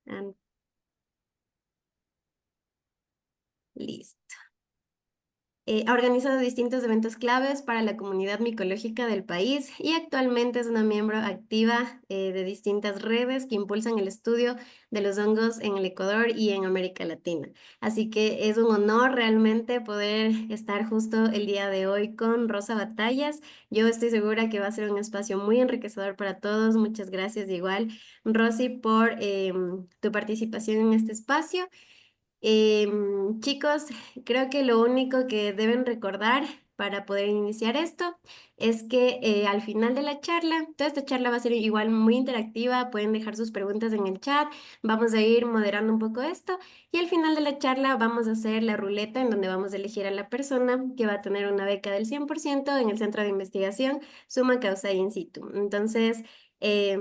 Ah, listo. Ha organizado distintos eventos claves para la comunidad micológica del país y actualmente es una miembro activa de distintas redes que impulsan el estudio de los hongos en el Ecuador y en América Latina. Así que es un honor realmente poder estar justo el día de hoy con Rosa Batallas. Yo estoy segura que va a ser un espacio muy enriquecedor para todos. Muchas gracias igual, Rosy, por tu participación en este espacio. Chicos, creo que lo único que deben recordar para poder iniciar esto es que al final de la charla, toda esta charla va a ser igual muy interactiva, pueden dejar sus preguntas en el chat, vamos a ir moderando un poco esto y al final de la charla vamos a hacer la ruleta en donde vamos a elegir a la persona que va a tener una beca del 100% en el Centro de Investigación Suma Causa In Situ. Entonces,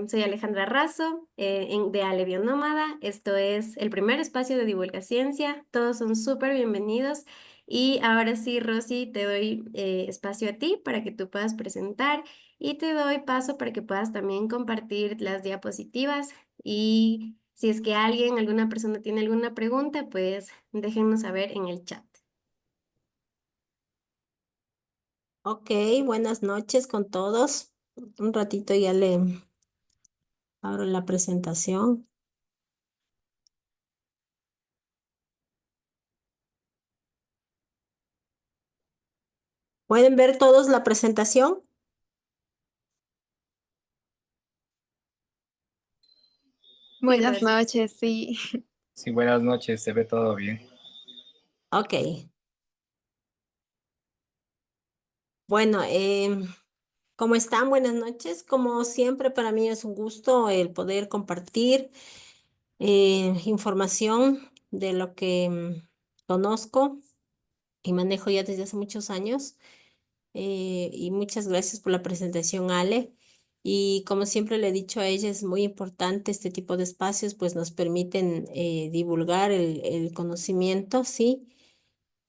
soy Alejandra Razo, de Ale Bionómada. Esto es el primer espacio de Divulgaciencia. Todos son súper bienvenidos. Y ahora sí, Rosy, te doy espacio a ti para que tú puedas presentar y te doy paso para que puedas también compartir las diapositivas. Y si es que alguien, alguna persona tiene alguna pregunta, pues déjenos saber en el chat. Ok, buenas noches con todos. Un ratito ya le abro la presentación. ¿Pueden ver todos la presentación? Sí, Buenas Rosy. noches, sí. Sí, buenas noches, se ve todo bien. Ok. Bueno, ¿cómo están? Buenas noches. Como siempre, para mí es un gusto el poder compartir información de lo que conozco y manejo ya desde hace muchos años. Y muchas gracias por la presentación, Ale. Y como siempre le he dicho a ella, es muy importante este tipo de espacios, pues nos permiten divulgar el conocimiento, ¿sí?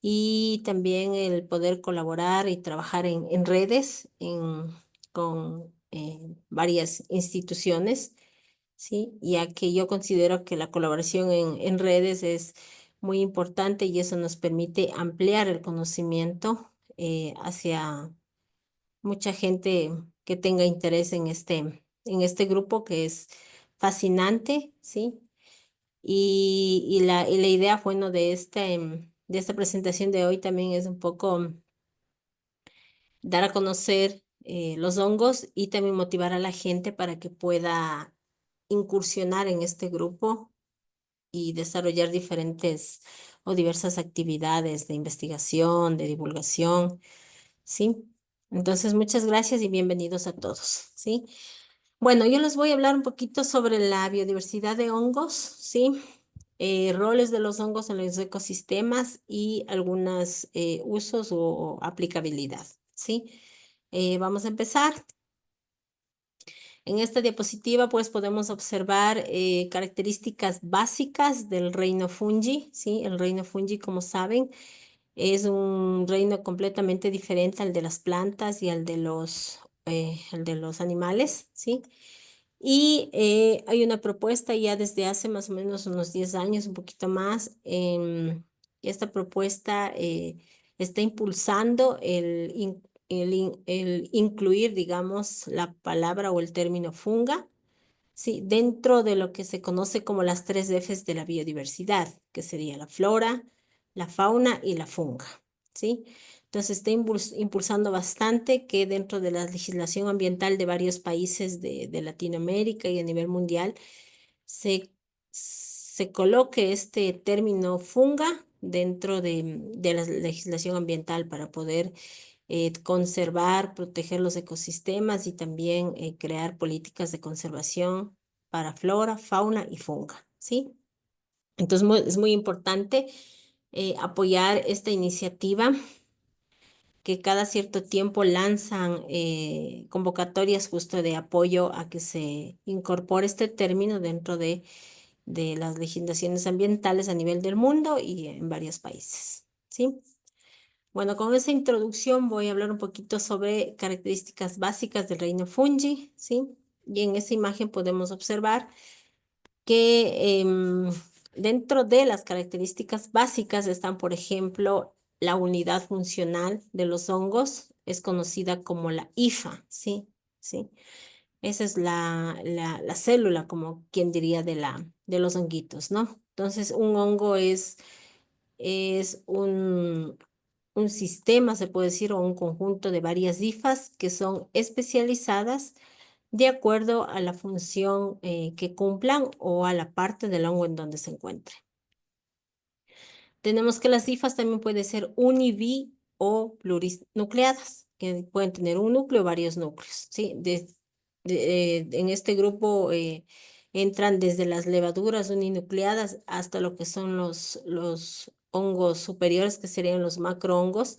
Y también el poder colaborar y trabajar en redes con varias instituciones, ¿sí? Ya que yo considero que la colaboración en redes es muy importante y eso nos permite ampliar el conocimiento hacia mucha gente que tenga interés en este grupo que es fascinante, ¿sí? Y la idea, bueno, de esta presentación de hoy también es un poco dar a conocer los hongos y también motivar a la gente para que pueda incursionar en este grupo y desarrollar diferentes o diversas actividades de investigación, de divulgación, ¿sí? Entonces, muchas gracias y bienvenidos a todos, ¿sí? Bueno, yo les voy a hablar un poquito sobre la biodiversidad de hongos, ¿sí? Roles de los hongos en los ecosistemas y algunos usos o aplicabilidad, ¿sí? Vamos a empezar. En esta diapositiva, pues, podemos observar características básicas del reino fungi, ¿sí? El reino fungi, como saben, es un reino completamente diferente al de las plantas y al de los animales, ¿sí? Y hay una propuesta ya desde hace más o menos unos 10 años, un poquito más. Esta propuesta está impulsando el incluir, digamos, la palabra o el término funga, sí, dentro de lo que se conoce como las 3 Fs de la biodiversidad, que sería la flora, la fauna y la funga, ¿sí? Entonces está impulsando bastante que dentro de la legislación ambiental de varios países de Latinoamérica y a nivel mundial se coloque este término funga dentro de la legislación ambiental para poder conservar, proteger los ecosistemas y también crear políticas de conservación para flora, fauna y funga, ¿sí? Entonces es muy importante apoyar esta iniciativa que cada cierto tiempo lanzan convocatorias justo de apoyo a que se incorpore este término dentro de las legislaciones ambientales a nivel del mundo y en varios países, ¿sí? Bueno, con esa introducción voy a hablar un poquito sobre características básicas del reino fungi, ¿sí? Y en esa imagen podemos observar que dentro de las características básicas están, por ejemplo, la unidad funcional de los hongos, es conocida como la hifa, ¿sí? ¿Sí? Esa es la célula, como quien diría, de los honguitos, ¿no? Entonces, un hongo es un sistema, se puede decir, o un conjunto de varias hifas que son especializadas de acuerdo a la función que cumplan o a la parte del hongo en donde se encuentre. Tenemos que las hifas también pueden ser uni-, o plurinucleadas, que pueden tener un núcleo o varios núcleos, ¿sí? En este grupo entran desde las levaduras uninucleadas hasta lo que son los hongos superiores, que serían los macrohongos,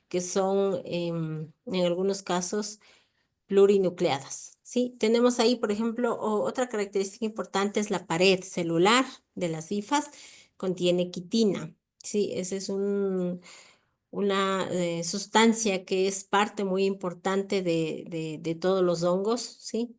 que son en algunos casos plurinucleadas, ¿sí? Tenemos ahí, por ejemplo, otra característica importante es la pared celular de las hifas, contiene quitina, ¿sí? Esa es una sustancia que es parte muy importante de todos los hongos, ¿sí?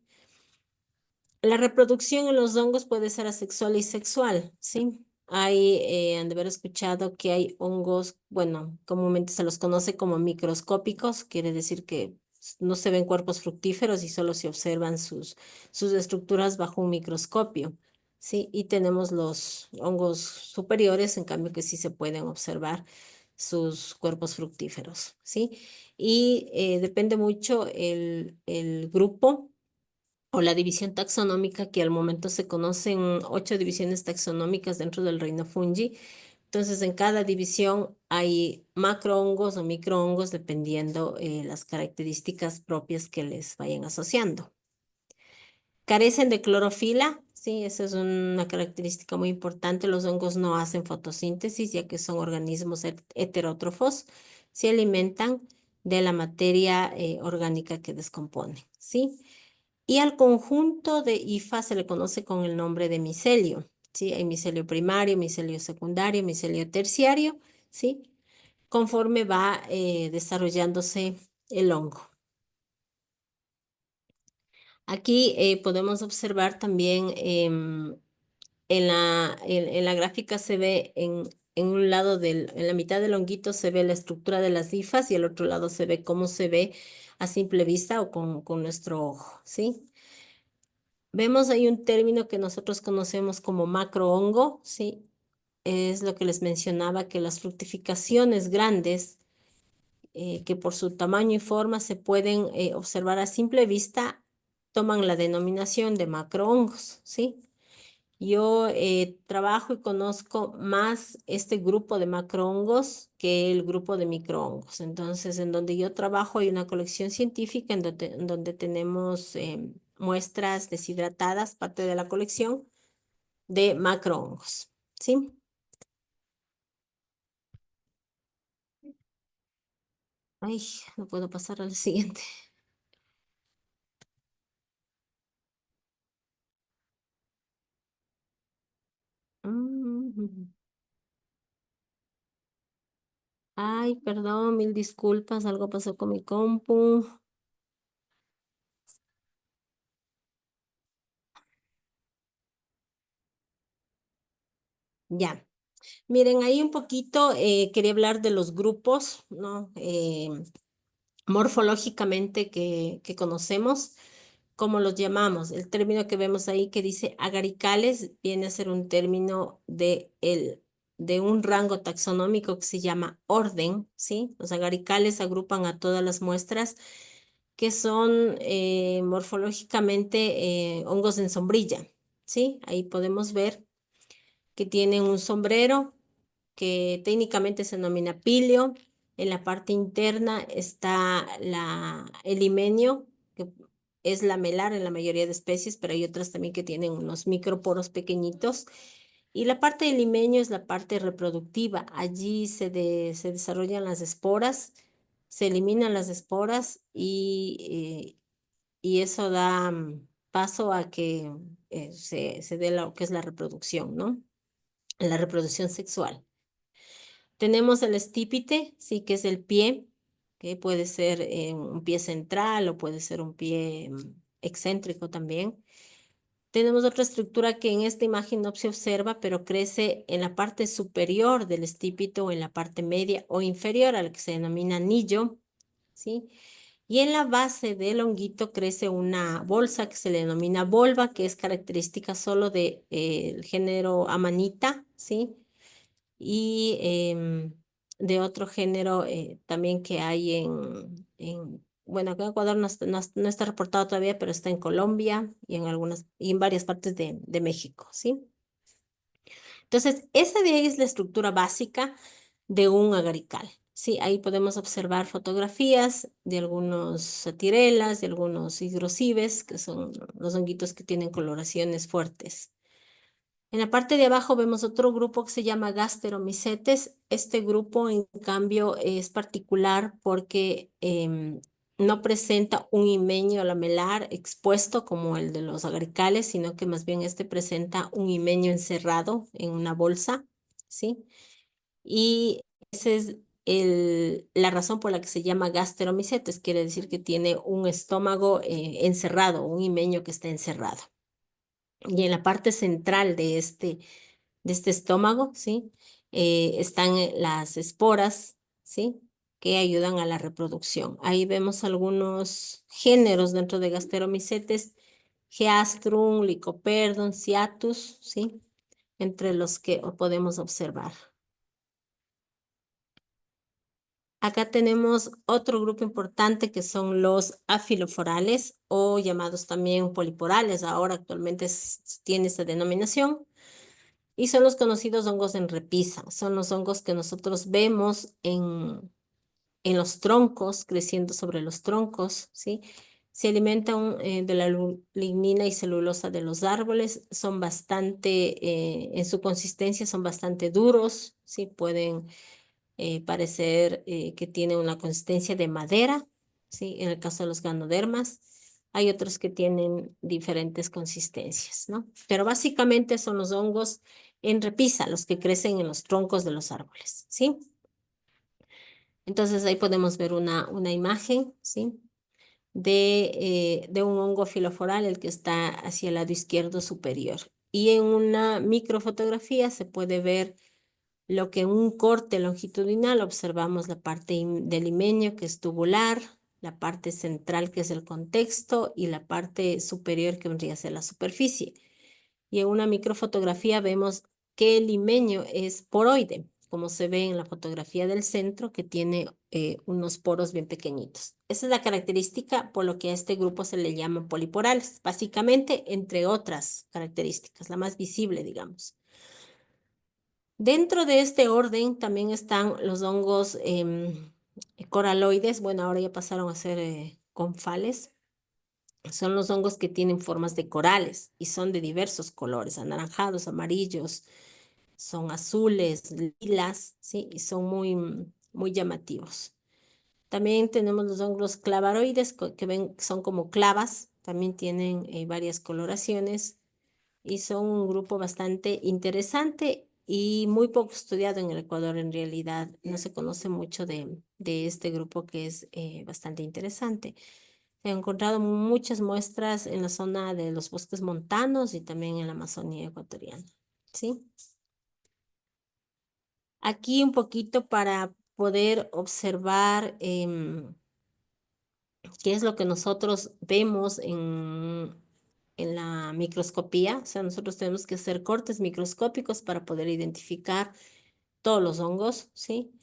La reproducción en los hongos puede ser asexual y sexual, ¿sí? Han de haber escuchado que hay hongos, bueno, comúnmente se los conoce como microscópicos, quiere decir que no se ven cuerpos fructíferos y solo se observan sus estructuras bajo un microscopio, ¿sí? Y tenemos los hongos superiores, en cambio, que sí se pueden observar sus cuerpos fructíferos, ¿sí? Y depende mucho el grupo o la división taxonómica, que al momento se conocen 8 divisiones taxonómicas dentro del reino fungi. Entonces, en cada división hay macrohongos o microhongos, dependiendo las características propias que les vayan asociando. Carecen de clorofila, sí, esa es una característica muy importante. Los hongos no hacen fotosíntesis, ya que son organismos heterótrofos. Se alimentan de la materia orgánica que descompone, ¿sí? Y al conjunto de hifas se le conoce con el nombre de micelio, ¿sí? Hay micelio primario, micelio secundario, micelio terciario, ¿sí? Conforme va desarrollándose el hongo. Aquí podemos observar también en la gráfica se ve en un lado en la mitad del honguito se ve la estructura de las hifas y al otro lado se ve cómo se ve a simple vista o con nuestro ojo, ¿sí? Vemos ahí un término que nosotros conocemos como macrohongo, ¿sí? Es lo que les mencionaba, que las fructificaciones grandes, que por su tamaño y forma se pueden observar a simple vista, toman la denominación de macrohongos, ¿sí? Yo trabajo y conozco más este grupo de macrohongos que el grupo de microhongos. Entonces, en donde yo trabajo hay una colección científica en donde tenemos muestras deshidratadas, parte de la colección de macrohongos, ¿sí? Ay, no puedo pasar al siguiente. Mm. Ay, perdón, mil disculpas, algo pasó con mi compu. Ya. Miren, ahí un poquito quería hablar de los grupos, ¿no? Morfológicamente que conocemos, ¿cómo los llamamos? El término que vemos ahí que dice agaricales viene a ser un término de un rango taxonómico que se llama orden, ¿sí? Los agaricales agrupan a todas las muestras que son morfológicamente hongos en sombrilla, ¿sí? Ahí podemos ver que tienen un sombrero que técnicamente se denomina pilio. En la parte interna está el himenio, que es lamelar en la mayoría de especies, pero hay otras también que tienen unos microporos pequeñitos. Y la parte del himenio es la parte reproductiva. Allí se desarrollan las esporas, se eliminan las esporas y eso da paso a que se dé lo que es la reproducción, ¿no? La reproducción sexual. Tenemos el estípite, sí, que es el pie, que puede ser un pie central o puede ser un pie excéntrico también. Tenemos otra estructura que en esta imagen no se observa, pero crece en la parte superior del estípite o en la parte media o inferior, a la que se denomina anillo, ¿sí? Y en la base del honguito crece una bolsa que se le denomina volva, que es característica solo del género Amanita, ¿sí? Y de otro género también que hay bueno, acá en Ecuador no está reportado todavía, pero está en Colombia y en varias partes de México, ¿sí? Entonces, esa de ahí es la estructura básica de un agarical. Sí, ahí podemos observar fotografías de algunos satirelas, de algunos hidrocibes, que son los honguitos que tienen coloraciones fuertes. En la parte de abajo vemos otro grupo que se llama Gasteromycetes. Este grupo, en cambio, es particular porque no presenta un himenio lamelar expuesto como el de los agaricales, sino que más bien este presenta un himenio encerrado en una bolsa, ¿sí? Y esa es la razón por la que se llama Gasteromycetes, quiere decir que tiene un estómago encerrado, un himenio que está encerrado. Y en la parte central de este estómago, ¿sí? Están las esporas, ¿sí? Que ayudan a la reproducción. Ahí vemos algunos géneros dentro de Gasteromycetes, Geastrum, Lycoperdon, Ciatus, ¿sí? Entre los que podemos observar. Acá tenemos otro grupo importante que son los afiloforales o llamados también poliporales. Ahora actualmente tiene esta denominación. Y son los conocidos hongos en repisa. Son los hongos que nosotros vemos en los troncos, creciendo sobre los troncos, ¿sí? Se alimentan de la lignina y celulosa de los árboles. Son bastante, en su consistencia son bastante duros, ¿sí? Pueden parecer que tienen una consistencia de madera, ¿sí? En el caso de los ganodermas. Hay otros que tienen diferentes consistencias, ¿no? Pero básicamente son los hongos en repisa, los que crecen en los troncos de los árboles, ¿sí? Entonces ahí podemos ver una imagen, ¿sí? De un hongo filoforal, el que está hacia el lado izquierdo superior. Y en una microfotografía se puede ver lo que en un corte longitudinal observamos la parte del himenio, que es tubular, la parte central, que es el contexto, y la parte superior, que vendría a ser la superficie. Y en una microfotografía vemos que el limeño es poroide, como se ve en la fotografía del centro, que tiene unos poros bien pequeñitos. Esa es la característica por lo que a este grupo se le llama poliporales, básicamente, entre otras características, la más visible, digamos. Dentro de este orden también están los hongos coraloides. Bueno, ahora ya pasaron a ser confales. Son los hongos que tienen formas de corales y son de diversos colores, anaranjados, amarillos, son azules, lilas, ¿sí? Y son muy llamativos. También tenemos los hongos clavaroides que son como clavas, también tienen varias coloraciones y son un grupo bastante interesante y muy poco estudiado en el Ecuador en realidad. No se conoce mucho de este grupo que es bastante interesante. He encontrado muchas muestras en la zona de los bosques montanos y también en la Amazonía ecuatoriana, ¿sí? Aquí un poquito para poder observar qué es lo que nosotros vemos en la microscopía. O sea, nosotros tenemos que hacer cortes microscópicos para poder identificar todos los hongos, ¿sí?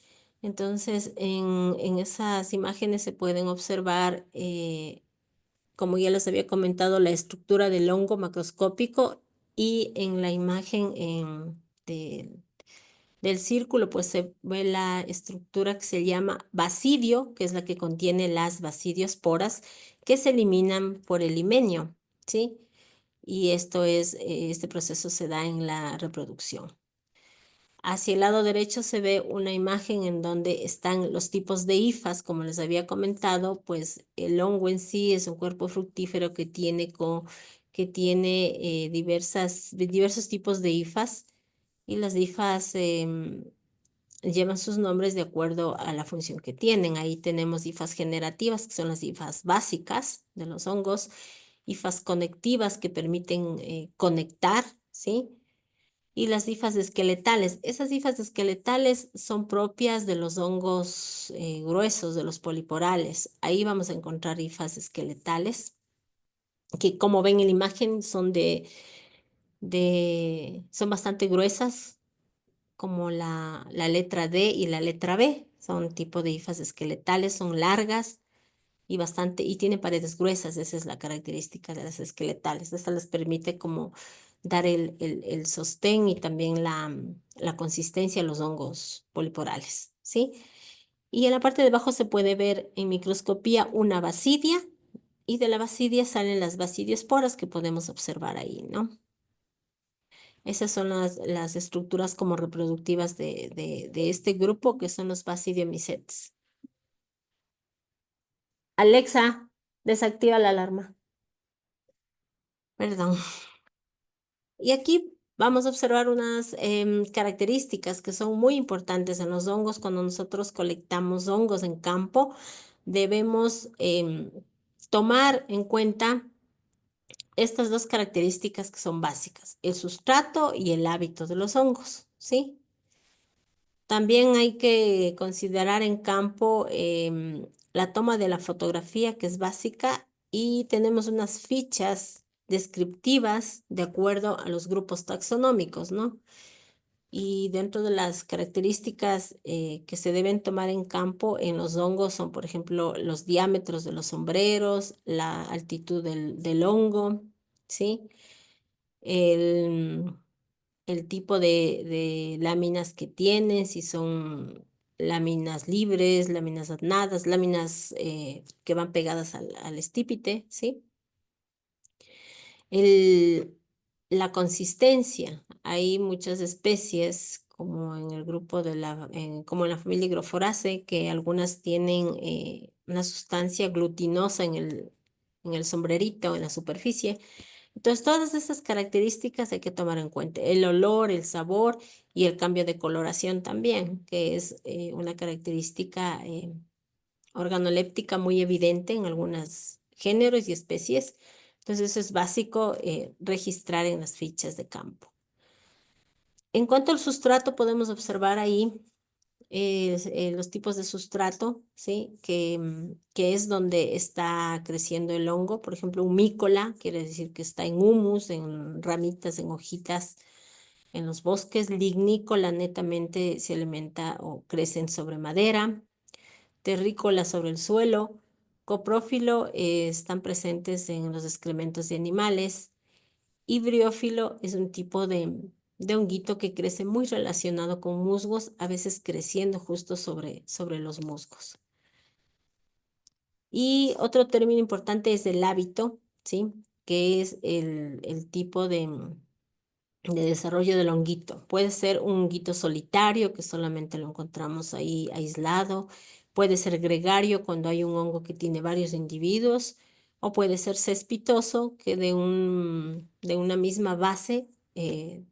Entonces, en esas imágenes se pueden observar como ya les había comentado, la estructura del hongo macroscópico y en la imagen del círculo, pues se ve la estructura que se llama basidio, que es la que contiene las basidiosporas que se eliminan por el himenio, ¿sí? Y este proceso se da en la reproducción. Hacia el lado derecho se ve una imagen en donde están los tipos de hifas, como les había comentado, pues el hongo en sí es un cuerpo fructífero que tiene diversos tipos de hifas y las hifas llevan sus nombres de acuerdo a la función que tienen. Ahí tenemos hifas generativas, que son las hifas básicas de los hongos, hifas conectivas que permiten conectar, ¿sí? Y las hifas esqueletales. Esas hifas esqueletales son propias de los hongos gruesos, de los poliporales. Ahí vamos a encontrar hifas esqueletales, que como ven en la imagen son son bastante gruesas, como la letra D y la letra B. Son tipo de hifas esqueletales, son largas y tienen paredes gruesas. Esa es la característica de las esqueletales. Esta les permite como dar el sostén y también la consistencia a los hongos poliporales, ¿sí? Y en la parte de abajo se puede ver en microscopía una basidia, y de la basidia salen las basidiosporas que podemos observar ahí, ¿no? Esas son las estructuras como reproductivas de este grupo, que son los basidiomycetes. Alexa, desactiva la alarma. Perdón. Y aquí vamos a observar unas características que son muy importantes en los hongos. Cuando nosotros colectamos hongos en campo, debemos tomar en cuenta estas dos características que son básicas: el sustrato y el hábito de los hongos, ¿sí? También hay que considerar en campo la toma de la fotografía, que es básica, y tenemos unas fichas descriptivas de acuerdo a los grupos taxonómicos, ¿no? Y dentro de las características que se deben tomar en campo en los hongos son, por ejemplo, los diámetros de los sombreros, la altitud del hongo, ¿sí? El, el tipo de láminas que tienen, si son láminas libres, láminas adnadas, láminas que van pegadas al estípite, ¿sí? El, la consistencia. Hay muchas especies, como en el grupo como en la familia Hygroforaceae, que algunas tienen una sustancia glutinosa en el sombrerito, en la superficie. Entonces, todas esas características hay que tomar en cuenta. El olor, el sabor y el cambio de coloración también, que es una característica organoléptica muy evidente en algunos géneros y especies. Entonces, eso es básico registrar en las fichas de campo. En cuanto al sustrato, podemos observar ahí los tipos de sustrato, ¿sí? Que es donde está creciendo el hongo. Por ejemplo, humícola, quiere decir que está en humus, en ramitas, en hojitas, en los bosques. Lignícola, netamente se alimenta o crecen sobre madera. Terrícola, sobre el suelo. Coprófilo, están presentes en los excrementos de animales. Y briófilo es un tipo de honguito que crece muy relacionado con musgos, a veces creciendo justo sobre los musgos. Y otro término importante es el hábito, ¿sí? Que es el tipo de desarrollo del honguito. Puede ser un honguito solitario, que solamente lo encontramos ahí aislado. Puede ser gregario, cuando hay un hongo que tiene varios individuos. O puede ser cespitoso, que de una misma base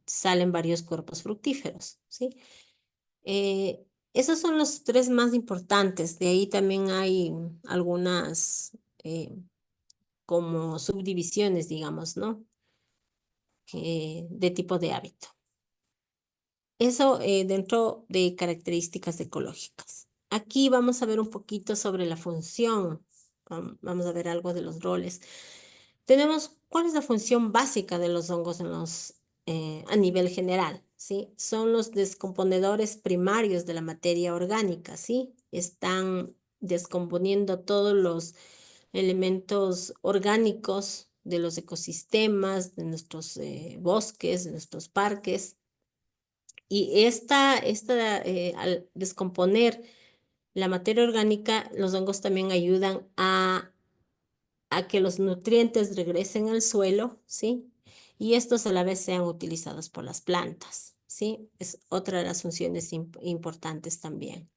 salen varios cuerpos fructíferos, ¿sí? Esos son los tres más importantes. De ahí también hay algunas como subdivisiones, digamos, ¿no? De tipo de hábito. Eso dentro de características ecológicas. Aquí vamos a ver un poquito sobre la función. Vamos a ver algo de los roles. Tenemos cuál es la función básica de los hongos a nivel general, ¿sí? Son los descomponedores primarios de la materia orgánica, ¿sí? Están descomponiendo todos los elementos orgánicos de los ecosistemas, de nuestros bosques, de nuestros parques. Y al descomponer la materia orgánica, los hongos también ayudan a que los nutrientes regresen al suelo, ¿sí? Y estos a la vez sean utilizados por las plantas, ¿sí? Es otra de las funciones importantes también.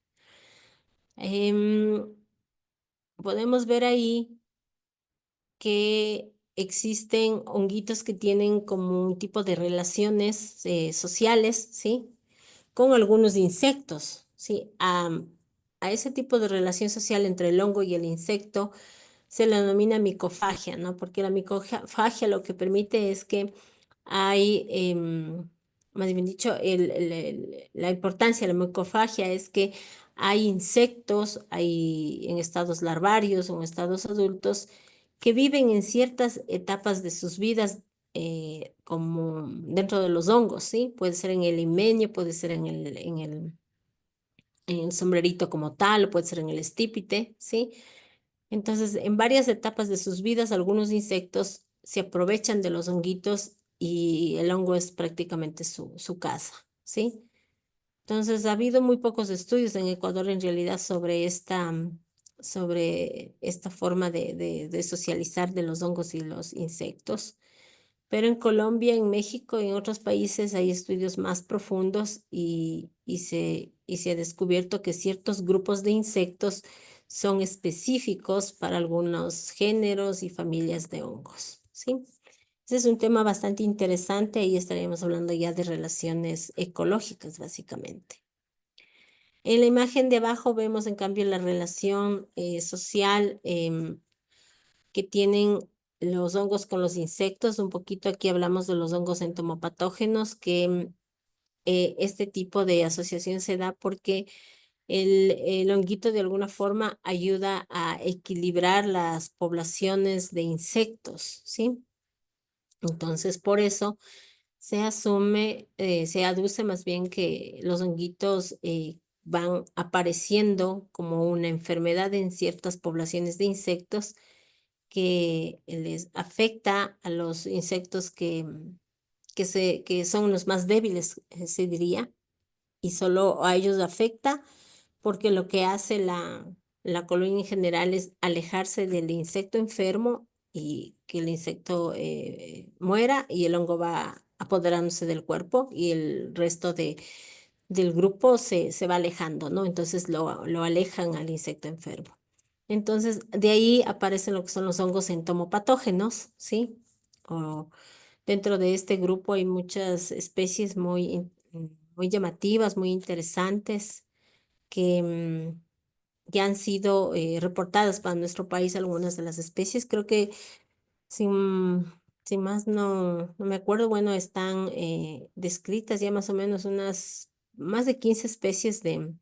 Podemos ver ahí que existen honguitos que tienen como un tipo de relaciones sociales, ¿sí? Con algunos insectos, ¿sí? A ese tipo de relación social entre el hongo y el insecto se le denomina micofagia, ¿no? Porque la micofagia lo que permite es que hay, más bien dicho, la importancia de la micofagia es que hay insectos, hay en estados larvarios o en estados adultos que viven en ciertas etapas de sus vidas, como dentro de los hongos, ¿sí? Puede ser en el himenio, puede ser en el sombrerito como tal, o puede ser en el estípite, ¿sí? Entonces, en varias etapas de sus vidas, algunos insectos se aprovechan de los honguitos y el hongo es prácticamente su casa, ¿sí? Entonces, ha habido muy pocos estudios en Ecuador en realidad sobre esta forma de socializar de los hongos y los insectos. Pero en Colombia, en México y en otros países hay estudios más profundos y se ha descubierto que ciertos grupos de insectos son específicos para algunos géneros y familias de hongos, ¿sí? Ese es un tema bastante interesante. Ahí estaríamos hablando ya de relaciones ecológicas, básicamente. En la imagen de abajo vemos, en cambio, la relación social que tienen los hongos con los insectos. Un poquito aquí hablamos de los hongos entomopatógenos, que este tipo de asociación se da porque el honguito de alguna forma ayuda a equilibrar las poblaciones de insectos, ¿sí? Entonces, por eso se aduce más bien que los honguitos van apareciendo como una enfermedad en ciertas poblaciones de insectos que les afecta a los insectos que son los más débiles, se diría, y solo a ellos afecta porque lo que hace la colonia en general es alejarse del insecto enfermo y que el insecto muera y el hongo va apoderándose del cuerpo y el resto del grupo se va alejando, ¿no? Entonces lo alejan al insecto enfermo. Entonces, de ahí aparecen lo que son los hongos entomopatógenos, ¿sí? O dentro de este grupo hay muchas especies muy llamativas, muy interesantes, que ya han sido reportadas para nuestro país algunas de las especies. Creo que sin más no me acuerdo, bueno, están descritas ya más o menos unas más de 15 especies de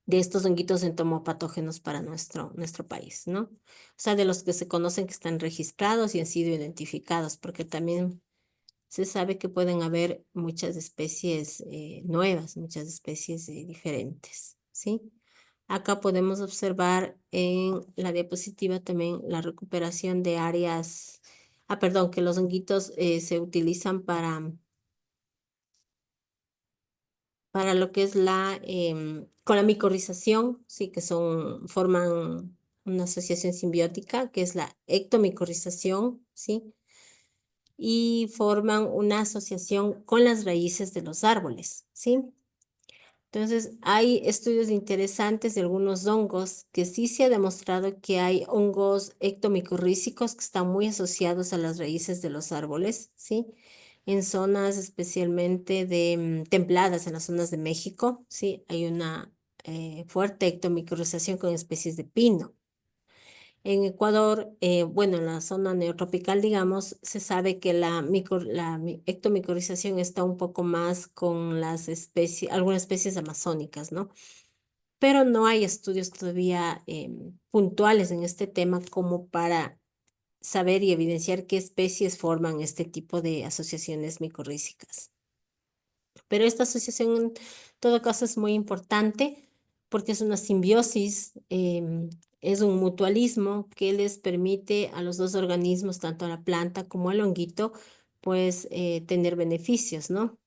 estos honguitos entomopatógenos para nuestro país, ¿no? O sea, de los que se conocen que están registrados y han sido identificados, porque también se sabe que pueden haber muchas especies nuevas, muchas especies diferentes, ¿sí? Acá podemos observar en la diapositiva también la recuperación de áreas, perdón, que los honguitos se utilizan para lo que es con la micorrización, sí, forman una asociación simbiótica, que es la ectomicorrización, ¿sí? Y forman una asociación con las raíces de los árboles, ¿sí? Entonces, hay estudios interesantes de algunos hongos que sí se ha demostrado que hay hongos ectomicorrízicos que están muy asociados a las raíces de los árboles, ¿sí? En zonas especialmente templadas, en las zonas de México, ¿sí? Hay una fuerte ectomicorrización con especies de pino. En Ecuador, bueno, en la zona neotropical, digamos, se sabe que la ectomicorización está un poco más con algunas especies amazónicas, ¿no? Pero no hay estudios todavía puntuales en este tema como para saber y evidenciar qué especies forman este tipo de asociaciones micorrízicas. Pero esta asociación en todo caso es muy importante porque es una simbiosis, es un mutualismo que les permite a los dos organismos, tanto a la planta como al honguito, pues tener beneficios, ¿no?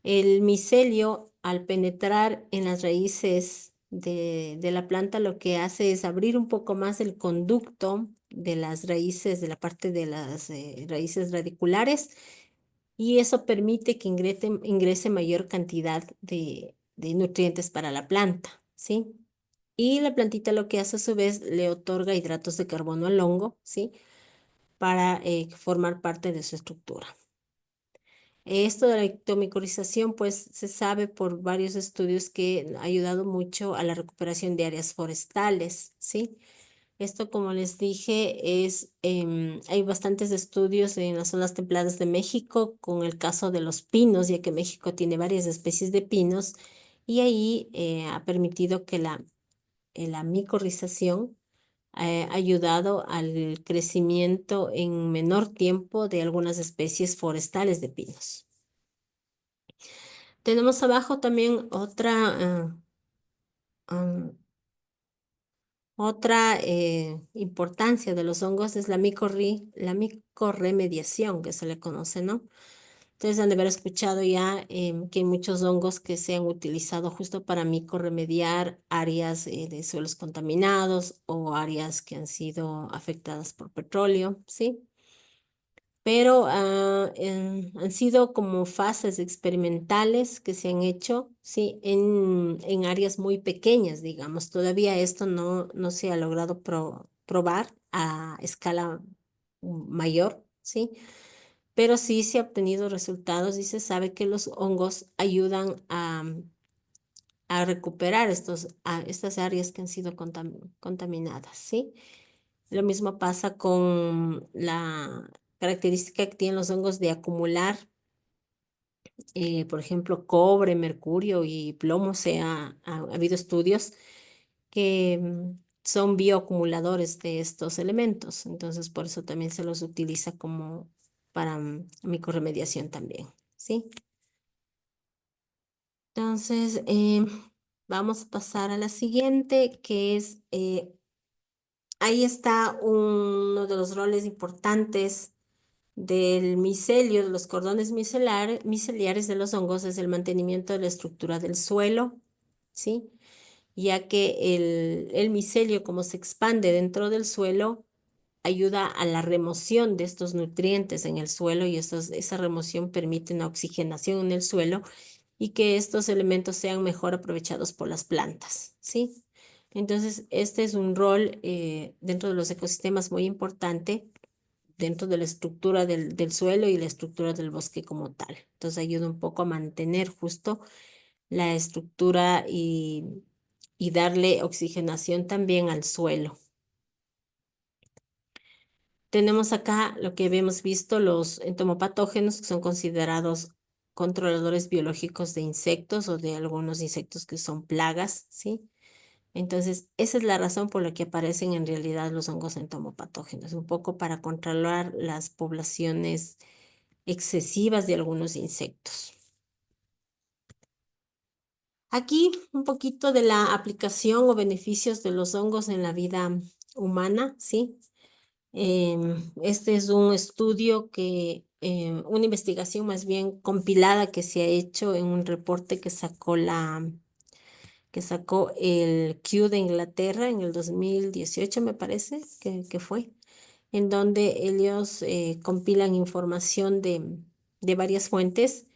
El micelio, al penetrar en las raíces de la planta, lo que hace es abrir un poco más el conducto de las raíces, de la parte de las raíces radiculares, y eso permite que ingrese mayor cantidad de nutrientes para la planta, ¿sí? Y la plantita lo que hace a su vez le otorga hidratos de carbono al hongo, ¿sí? Para formar parte de su estructura. Esto de la ectomicorización, pues se sabe por varios estudios que ha ayudado mucho a la recuperación de áreas forestales, ¿sí? Esto, como les dije, hay bastantes estudios en las zonas templadas de México con el caso de los pinos, ya que México tiene varias especies de pinos y ahí ha permitido que la micorrización ha ayudado al crecimiento en menor tiempo de algunas especies forestales de pinos. Tenemos abajo también otra importancia de los hongos es la micorremediación, que se le conoce, ¿no? Ustedes han de haber escuchado ya que hay muchos hongos que se han utilizado justo para micorremediar áreas de suelos contaminados o áreas que han sido afectadas por petróleo, ¿sí? Pero han sido como fases experimentales que se han hecho, ¿sí? En áreas muy pequeñas, digamos. Todavía esto no se ha logrado probar a escala mayor, ¿sí? Pero sí se ha obtenido resultados y se sabe que los hongos ayudan a recuperar estas áreas que han sido contaminadas, ¿sí? Lo mismo pasa con la característica que tienen los hongos de acumular, por ejemplo, cobre, mercurio y plomo. Ha habido estudios que son bioacumuladores de estos elementos. Entonces, por eso también se los utiliza como para micorremediación también, ¿sí? Entonces, vamos a pasar a la siguiente, que es, ahí está uno de los roles importantes del micelio, de los cordones miceliares de los hongos, es el mantenimiento de la estructura del suelo, ¿sí? Ya que el micelio, como se expande dentro del suelo, ayuda a la remoción de estos nutrientes en el suelo y esa remoción permite una oxigenación en el suelo y que estos elementos sean mejor aprovechados por las plantas, ¿sí? Entonces, este es un rol dentro de los ecosistemas muy importante dentro de la estructura del suelo y la estructura del bosque como tal. Entonces ayuda un poco a mantener justo la estructura y darle oxigenación también al suelo. Tenemos acá lo que habíamos visto, los entomopatógenos, que son considerados controladores biológicos de insectos o de algunos insectos que son plagas, ¿sí? Entonces, esa es la razón por la que aparecen en realidad los hongos entomopatógenos, un poco para controlar las poblaciones excesivas de algunos insectos. Aquí un poquito de la aplicación o beneficios de los hongos en la vida humana, ¿sí? Este es un estudio una investigación más bien compilada que se ha hecho en un reporte que sacó el Kew de Inglaterra en el 2018, me parece que fue, en donde ellos compilan información de varias fuentes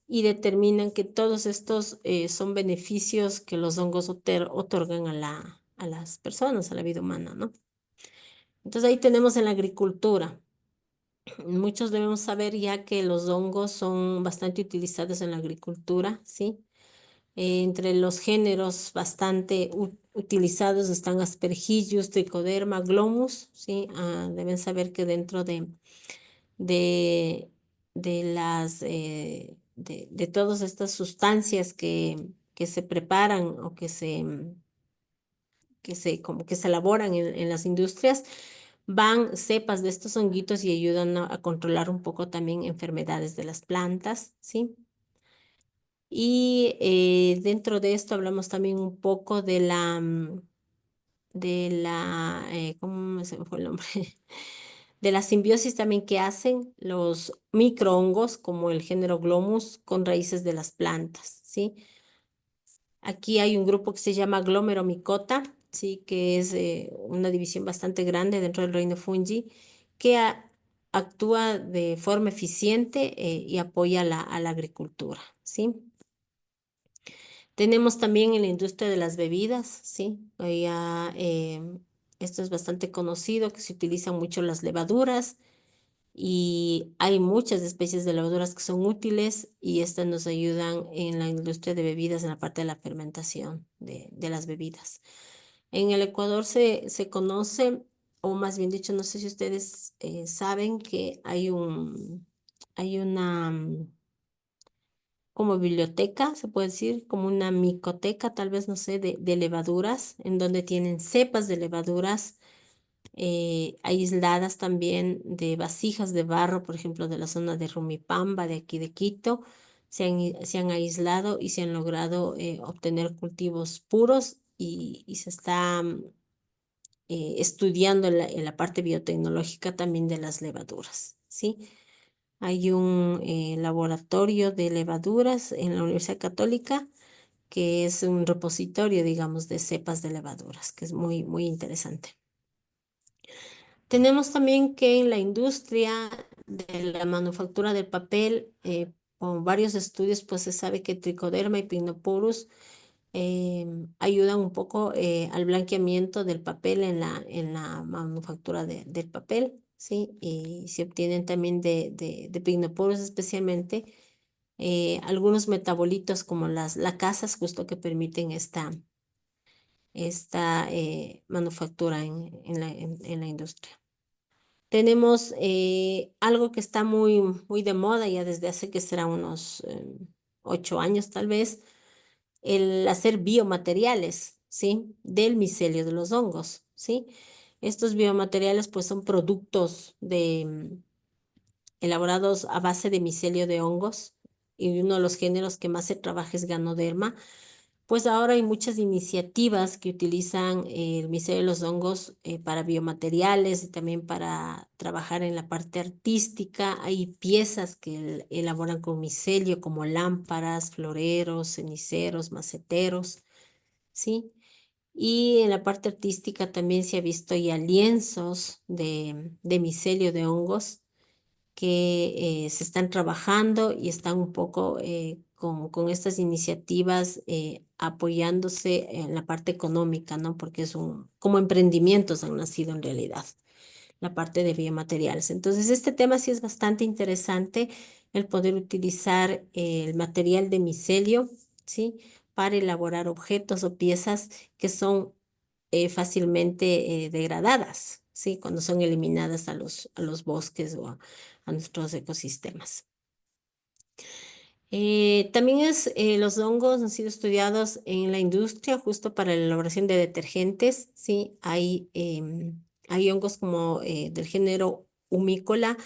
y determinan que todos estos son beneficios que los hongos otorgan a las personas, a la vida humana, ¿no? Entonces ahí tenemos en la agricultura. Muchos debemos saber ya que los hongos son bastante utilizados en la agricultura, ¿sí? Entre los géneros bastante utilizados están Aspergillus, Trichoderma, Glomus, ¿sí? Deben saber que dentro de, de todas estas sustancias que se preparan o como que se elaboran en las industrias, van cepas de estos honguitos y ayudan a controlar un poco también enfermedades de las plantas, ¿sí? Y dentro de esto hablamos también un poco ¿cómo se me fue el nombre? De la simbiosis también que hacen los microhongos, como el género Glomus, con raíces de las plantas, ¿sí? Aquí hay un grupo que se llama Glomeromycota, sí, que es una división bastante grande dentro del reino fungi, que actúa de forma eficiente y apoya a la agricultura, ¿sí? Tenemos también en la industria de las bebidas, ¿sí? Esto es bastante conocido, que se utilizan mucho las levaduras y hay muchas especies de levaduras que son útiles y estas nos ayudan en la industria de bebidas, en la parte de la fermentación de las bebidas. En el Ecuador se conoce, o más bien dicho, no sé si ustedes saben que hay una como biblioteca, se puede decir, como una micoteca, tal vez, no sé, de levaduras, en donde tienen cepas de levaduras aisladas también de vasijas de barro, por ejemplo, de la zona de Rumipamba, de aquí de Quito. Se han aislado y se han logrado obtener cultivos puros y se está estudiando en la parte biotecnológica también de las levaduras, ¿sí? Hay un laboratorio de levaduras en la Universidad Católica que es un repositorio, digamos, de cepas de levaduras, que es muy, muy interesante. Tenemos también que en la industria de la manufactura del papel, con varios estudios, pues se sabe que Tricoderma y Pinnoporus ayudan un poco al blanqueamiento del papel en la manufactura del papel, ¿sí? Y se obtienen también de Pinnoporus especialmente algunos metabolitos como las lacasas, justo que permiten esta manufactura en la industria. Tenemos algo que está muy, muy de moda ya desde hace que será unos 8 años tal vez, el hacer biomateriales, ¿sí? Del micelio de los hongos, ¿sí? Estos biomateriales pues son productos elaborados a base de micelio de hongos y uno de los géneros que más se trabaja es Ganoderma. Pues ahora hay muchas iniciativas que utilizan el micelio de los hongos para biomateriales y también para trabajar en la parte artística. Hay piezas que elaboran con micelio como lámparas, floreros, ceniceros, maceteros, ¿sí? Y en la parte artística también se ha visto ya lienzos de micelio de hongos que se están trabajando y están un poco con estas iniciativas apoyándose en la parte económica, ¿no? Porque como emprendimientos han nacido en realidad, la parte de biomateriales. Entonces, este tema sí es bastante interesante, el poder utilizar el material de micelio, ¿sí? Para elaborar objetos o piezas que son fácilmente degradadas, ¿sí? Cuando son eliminadas a los bosques o a nuestros ecosistemas. También los hongos han sido estudiados en la industria justo para la elaboración de detergentes, ¿sí? Hay hongos como del género Humícola,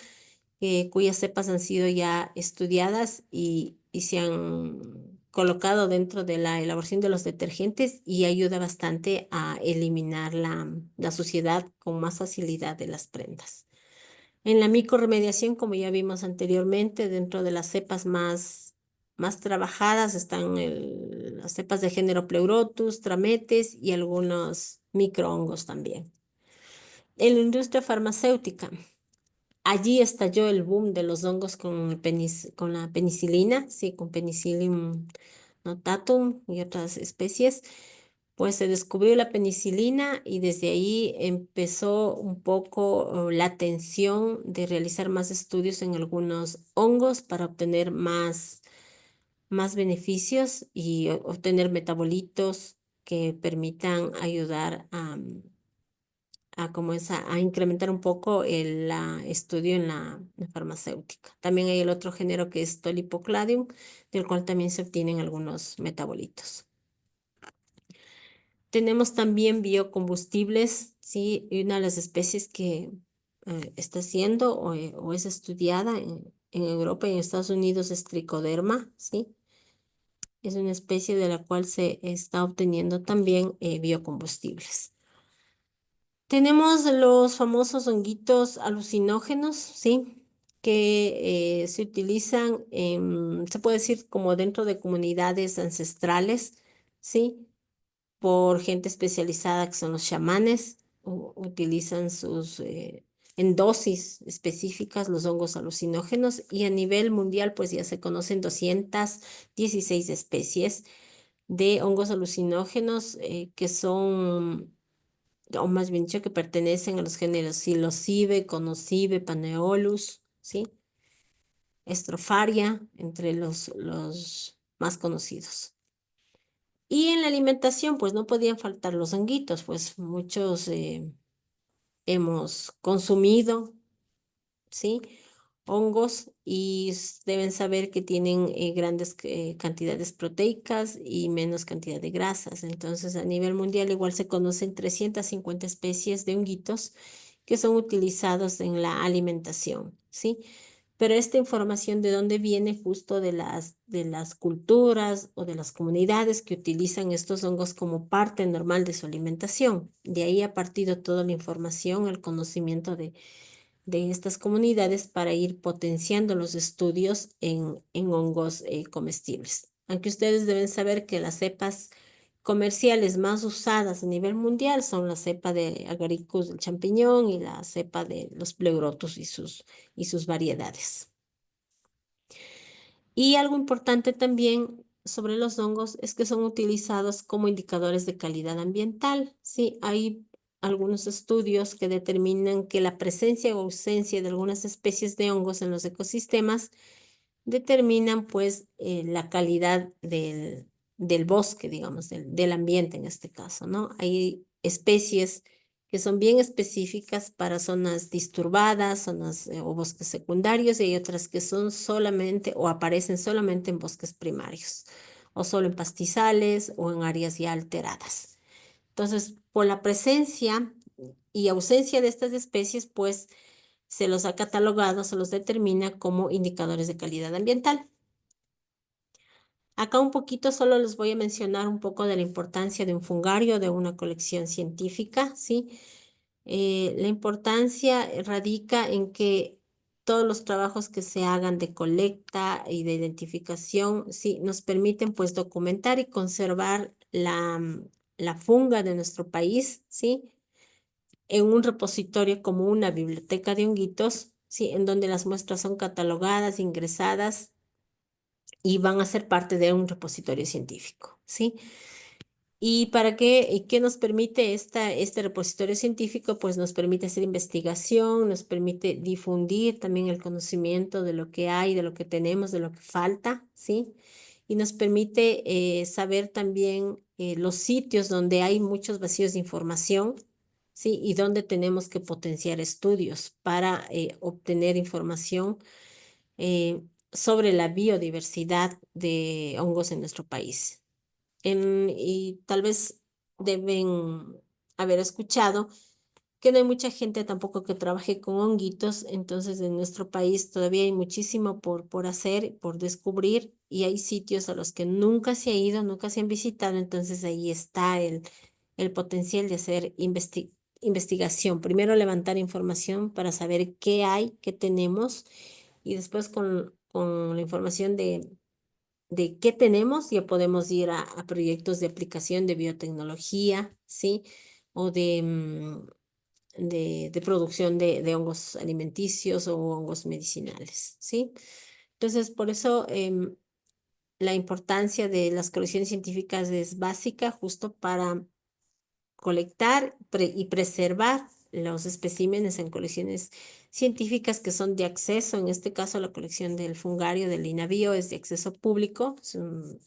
cuyas cepas han sido ya estudiadas y se han colocado dentro de la elaboración de los detergentes y ayuda bastante a eliminar la suciedad con más facilidad de las prendas. En la micorremediación, como ya vimos anteriormente, dentro de las cepas más trabajadas están las cepas de género Pleurotus, Trametes y algunos microhongos también. En la industria farmacéutica, allí estalló el boom de los hongos con la penicilina, sí, con Penicillium notatum y otras especies. Pues se descubrió la penicilina y desde ahí empezó un poco la atención de realizar más estudios en algunos hongos para obtener más beneficios y obtener metabolitos que permitan ayudar a incrementar un poco el estudio en la farmacéutica. También hay el otro género que es Tolipocladium, del cual también se obtienen algunos metabolitos. Tenemos también biocombustibles, ¿sí? Y una de las especies que está siendo o es estudiada en Europa y en Estados Unidos es Tricoderma, ¿sí? Es una especie de la cual se está obteniendo también biocombustibles. Tenemos los famosos honguitos alucinógenos, ¿sí? Que se utilizan, se puede decir, como dentro de comunidades ancestrales, ¿sí? Por gente especializada que son los chamanes, utilizan en dosis específicas los hongos alucinógenos y a nivel mundial pues ya se conocen 216 especies de hongos alucinógenos que son, o más bien dicho, que pertenecen a los géneros psilocibe, conocibe, paneolus, ¿sí? Estrofaria, entre los más conocidos. Y en la alimentación, pues no podían faltar los honguitos, pues muchos hemos consumido, ¿sí? Hongos y deben saber que tienen grandes cantidades proteicas y menos cantidad de grasas. Entonces, a nivel mundial igual se conocen 350 especies de honguitos que son utilizados en la alimentación, ¿sí? Pero esta información de dónde viene justo de las culturas o de las comunidades que utilizan estos hongos como parte normal de su alimentación. De ahí ha partido toda la información, el conocimiento de estas comunidades para ir potenciando los estudios en hongos comestibles. Aunque ustedes deben saber que las cepas comerciales más usadas a nivel mundial son la cepa de Agaricus del champiñón y la cepa de los pleurotus y sus variedades. Y algo importante también sobre los hongos es que son utilizados como indicadores de calidad ambiental. Sí, hay algunos estudios que determinan que la presencia o ausencia de algunas especies de hongos en los ecosistemas determinan pues la calidad del bosque, digamos, del ambiente en este caso, ¿no? Hay especies que son bien específicas para zonas disturbadas, zonas o bosques secundarios, y hay otras que son solamente o aparecen solamente en bosques primarios, o solo en pastizales o en áreas ya alteradas. Entonces, por la presencia y ausencia de estas especies, pues se los ha catalogado, se los determina como indicadores de calidad ambiental. Acá un poquito solo les voy a mencionar un poco de la importancia de un fungario, de una colección científica, ¿sí? La importancia radica en que todos los trabajos que se hagan de colecta y de identificación, sí, nos permiten pues documentar y conservar la funga de nuestro país, ¿sí? En un repositorio como una biblioteca de honguitos, ¿sí? En donde las muestras son catalogadas, ingresadas y van a ser parte de un repositorio científico, ¿sí? ¿Y para qué, y qué nos permite este repositorio científico? Pues nos permite hacer investigación, nos permite difundir también el conocimiento de lo que hay, de lo que tenemos, de lo que falta, ¿sí? Y nos permite saber también los sitios donde hay muchos vacíos de información, ¿sí? Y donde tenemos que potenciar estudios para obtener información eh, sobre la biodiversidad de hongos en nuestro país. Y tal vez deben haber escuchado que no hay mucha gente tampoco que trabaje con honguitos, entonces en nuestro país todavía hay muchísimo por hacer, por descubrir, y hay sitios a los que nunca se ha ido, nunca se han visitado, entonces ahí está el potencial de hacer investigación. Primero levantar información para saber qué hay, qué tenemos, y después con la información de qué tenemos, ya podemos ir a proyectos de aplicación de biotecnología, ¿sí? O de producción de hongos alimenticios o hongos medicinales, ¿sí? Entonces, por eso la importancia de las colecciones científicas es básica justo para colectar y preservar los especímenes en colecciones científicas que son de acceso. En este caso, la colección del fungario del INABIO es de acceso público.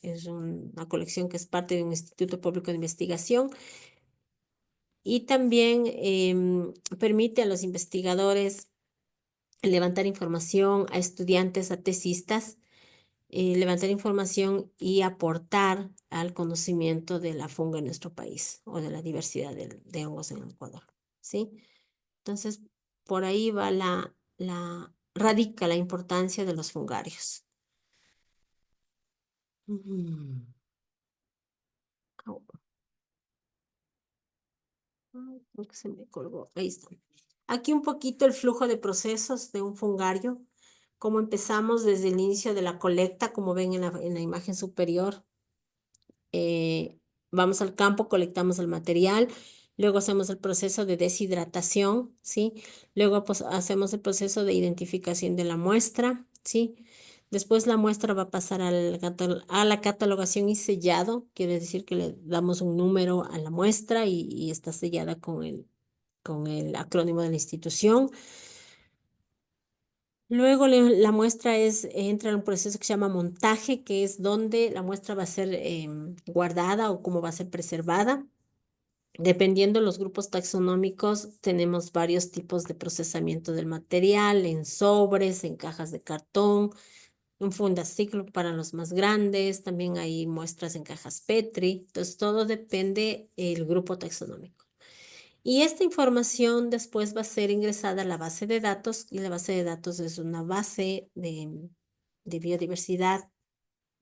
Es una colección que es parte de un instituto público de investigación y también permite a los investigadores levantar información, a estudiantes, a tesistas, levantar información y aportar al conocimiento de la funga en nuestro país o de la diversidad de hongos en el Ecuador, ¿sí? Entonces, por ahí va radica la importancia de los fungarios. Mm. Au. Ay, creo que se me colgó. Ahí está. Aquí un poquito el flujo de procesos de un fungario, cómo empezamos desde el inicio de la colecta, como ven en la imagen superior. Vamos al campo, colectamos el material, luego hacemos el proceso de deshidratación, ¿sí? Luego pues, hacemos el proceso de identificación de la muestra, ¿sí? Después la muestra va a pasar a la catalogación y sellado, quiere decir que le damos un número a la muestra y está sellada con el acrónimo de la institución. Luego la muestra entra en un proceso que se llama montaje, que es donde la muestra va a ser guardada o cómo va a ser preservada. Dependiendo de los grupos taxonómicos, tenemos varios tipos de procesamiento del material, en sobres, en cajas de cartón, en fundas ciclo para los más grandes, también hay muestras en cajas Petri. Entonces, todo depende del grupo taxonómico. Y esta información después va a ser ingresada a la base de datos, y la base de datos es una base de biodiversidad,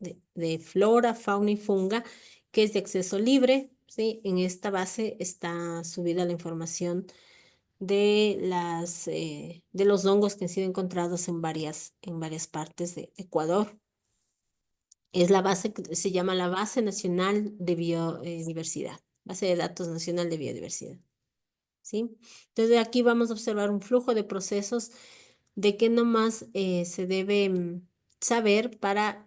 de flora, fauna y funga, que es de acceso libre, ¿sí? En esta base está subida la información de los hongos que han sido encontrados en varias partes de Ecuador. Es la base que se llama la Base Nacional de Biodiversidad, Base de Datos Nacional de Biodiversidad. ¿Sí? Entonces aquí vamos a observar un flujo de procesos de qué nomás se debe saber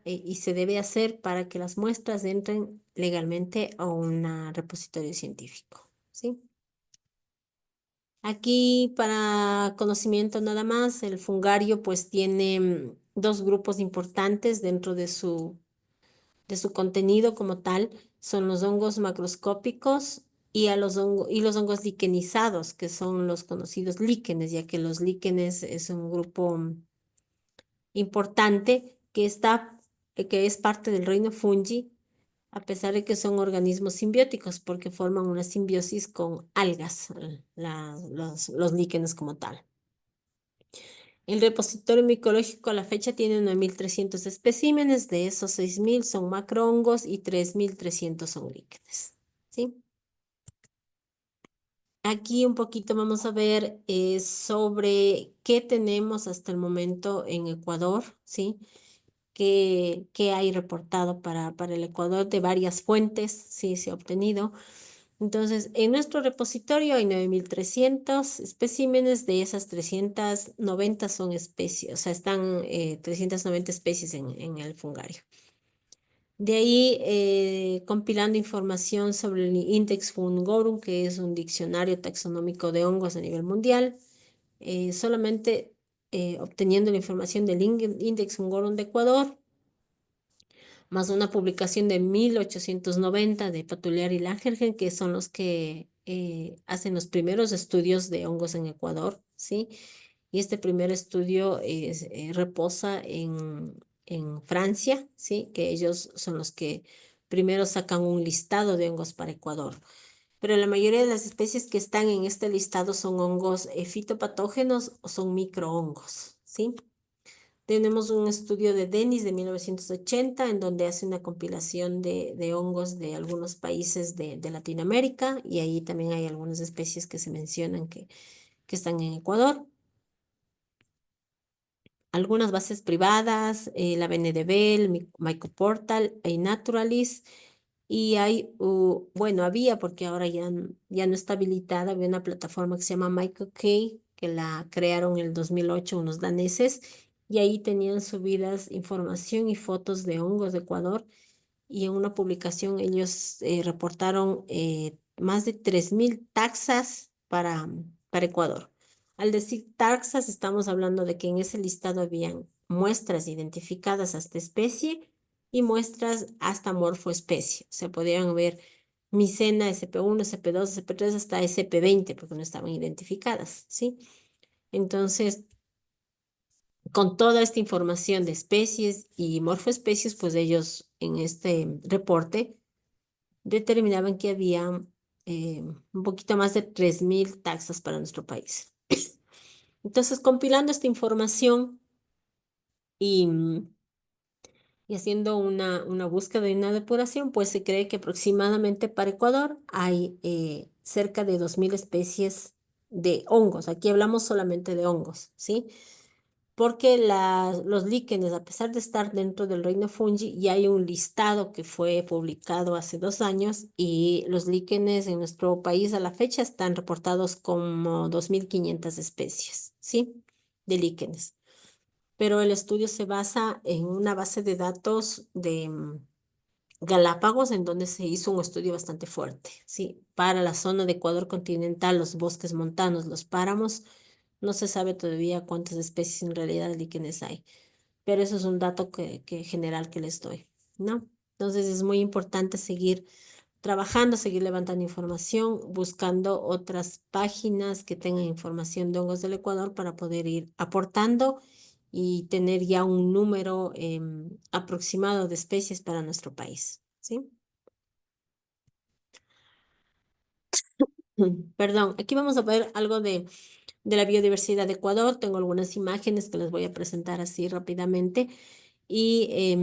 y se debe hacer para que las muestras entren legalmente a un repositorio científico. ¿Sí? Aquí para conocimiento nada más, el fungario pues tiene dos grupos importantes dentro de su contenido como tal, son los hongos macroscópicos y los hongos liquenizados, que son los conocidos líquenes, ya que los líquenes es un grupo importante que es parte del reino fungi, a pesar de que son organismos simbióticos, porque forman una simbiosis con algas, los líquenes como tal. El repositorio micológico a la fecha tiene 9.300 especímenes, de esos 6.000 son macrohongos y 3.300 son líquenes. ¿Sí? Aquí un poquito vamos a ver sobre qué tenemos hasta el momento en Ecuador, ¿sí? ¿Qué hay reportado para el Ecuador de varias fuentes? Sí, se ha obtenido. Entonces, en nuestro repositorio hay 9.300 especímenes, de esas 390 son especies, o sea, están 390 especies en el fungario. De ahí, compilando información sobre el Index Fungorum, que es un diccionario taxonómico de hongos a nivel mundial, solamente obteniendo la información del Index Fungorum de Ecuador, más una publicación de 1890 de Patuliar y Langergen, que son los que hacen los primeros estudios de hongos en Ecuador, ¿sí? Y este primer estudio reposa en Francia, ¿sí? Que ellos son los que primero sacan un listado de hongos para Ecuador. Pero la mayoría de las especies que están en este listado son hongos fitopatógenos o son microhongos, ¿sí? Tenemos un estudio de Dennis de 1980 en donde hace una compilación de hongos de algunos países de Latinoamérica, y ahí también hay algunas especies que se mencionan que están en Ecuador. Algunas bases privadas, la BNDB, Mycoportal, iNaturalis, y bueno, había, porque ahora ya no está habilitada, había una plataforma que se llama MycoK, que la crearon en el 2008 unos daneses, y ahí tenían subidas información y fotos de hongos de Ecuador, y en una publicación ellos reportaron más de 3.000 taxas para Ecuador. Al decir taxas, estamos hablando de que en ese listado habían muestras identificadas hasta especie y muestras hasta morfoespecie. O sea, podían ver micena, SP1, SP2, SP3, hasta SP20, porque no estaban identificadas, ¿sí? Entonces, con toda esta información de especies y morfoespecies, pues ellos en este reporte determinaban que había un poquito más de 3.000 taxas para nuestro país. Entonces, compilando esta información y, y haciendo una búsqueda y una depuración, pues se cree que aproximadamente para Ecuador hay cerca de 2.000 especies de hongos. Aquí hablamos solamente de hongos, ¿sí? Porque los líquenes, a pesar de estar dentro del reino fungi, ya hay un listado que fue publicado hace 2 años, y los líquenes en nuestro país a la fecha están reportados como 2.500 especies, ¿sí? De líquenes. Pero el estudio se basa en una base de datos de Galápagos, en donde se hizo un estudio bastante fuerte, ¿sí? Para la zona de Ecuador continental, los bosques montanos, los páramos, No se sabe todavía cuántas especies en realidad de líquenes hay, pero eso es un dato que general que les doy, ¿no? Entonces es muy importante seguir trabajando, seguir levantando información, buscando otras páginas que tengan información de hongos del Ecuador para poder ir aportando y tener ya un número aproximado de especies para nuestro país, ¿sí? Perdón, aquí vamos a ver algo de la biodiversidad de Ecuador. Tengo algunas imágenes que les voy a presentar así rápidamente. Y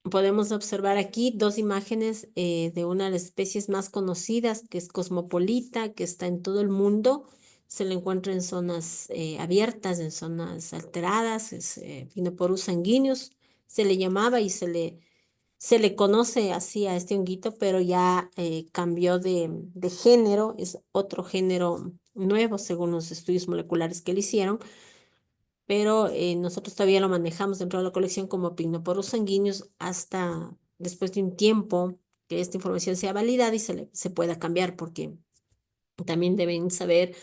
podemos observar aquí dos imágenes de una de las especies más conocidas, que es Cosmopolita, que está en todo el mundo. Se le encuentra en zonas abiertas, en zonas alteradas, es Pinoporus sanguineus, se le llamaba y se le conoce así a este honguito, pero ya cambió de género, es otro género nuevo según los estudios moleculares que le hicieron, pero nosotros todavía lo manejamos dentro de la colección como Pinoporus sanguíneos hasta después de un tiempo que esta información sea validada y se pueda cambiar, porque también deben saber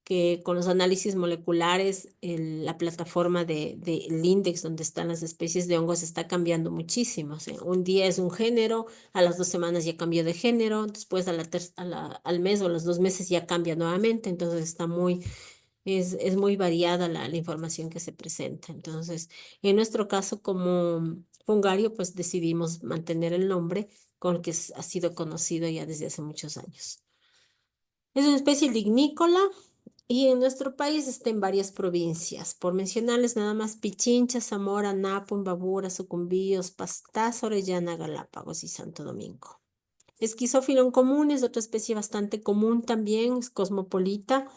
que con los análisis moleculares, la plataforma del index donde están las especies de hongos está cambiando muchísimo. O sea, un día es un género, a las 2 semanas ya cambió de género, después al mes o a los 2 meses ya cambia nuevamente. Entonces es muy variada la información que se presenta. Entonces, en nuestro caso, como fungario, pues decidimos mantener el nombre con el que ha sido conocido ya desde hace muchos años. Es una especie lignícola y en nuestro país está en varias provincias. Por mencionarles nada más Pichincha, Zamora, Napo, Imbabura, Sucumbíos, Pastaza, Orellana, Galápagos y Santo Domingo. Esquizofilon común es otra especie bastante común también, es cosmopolita,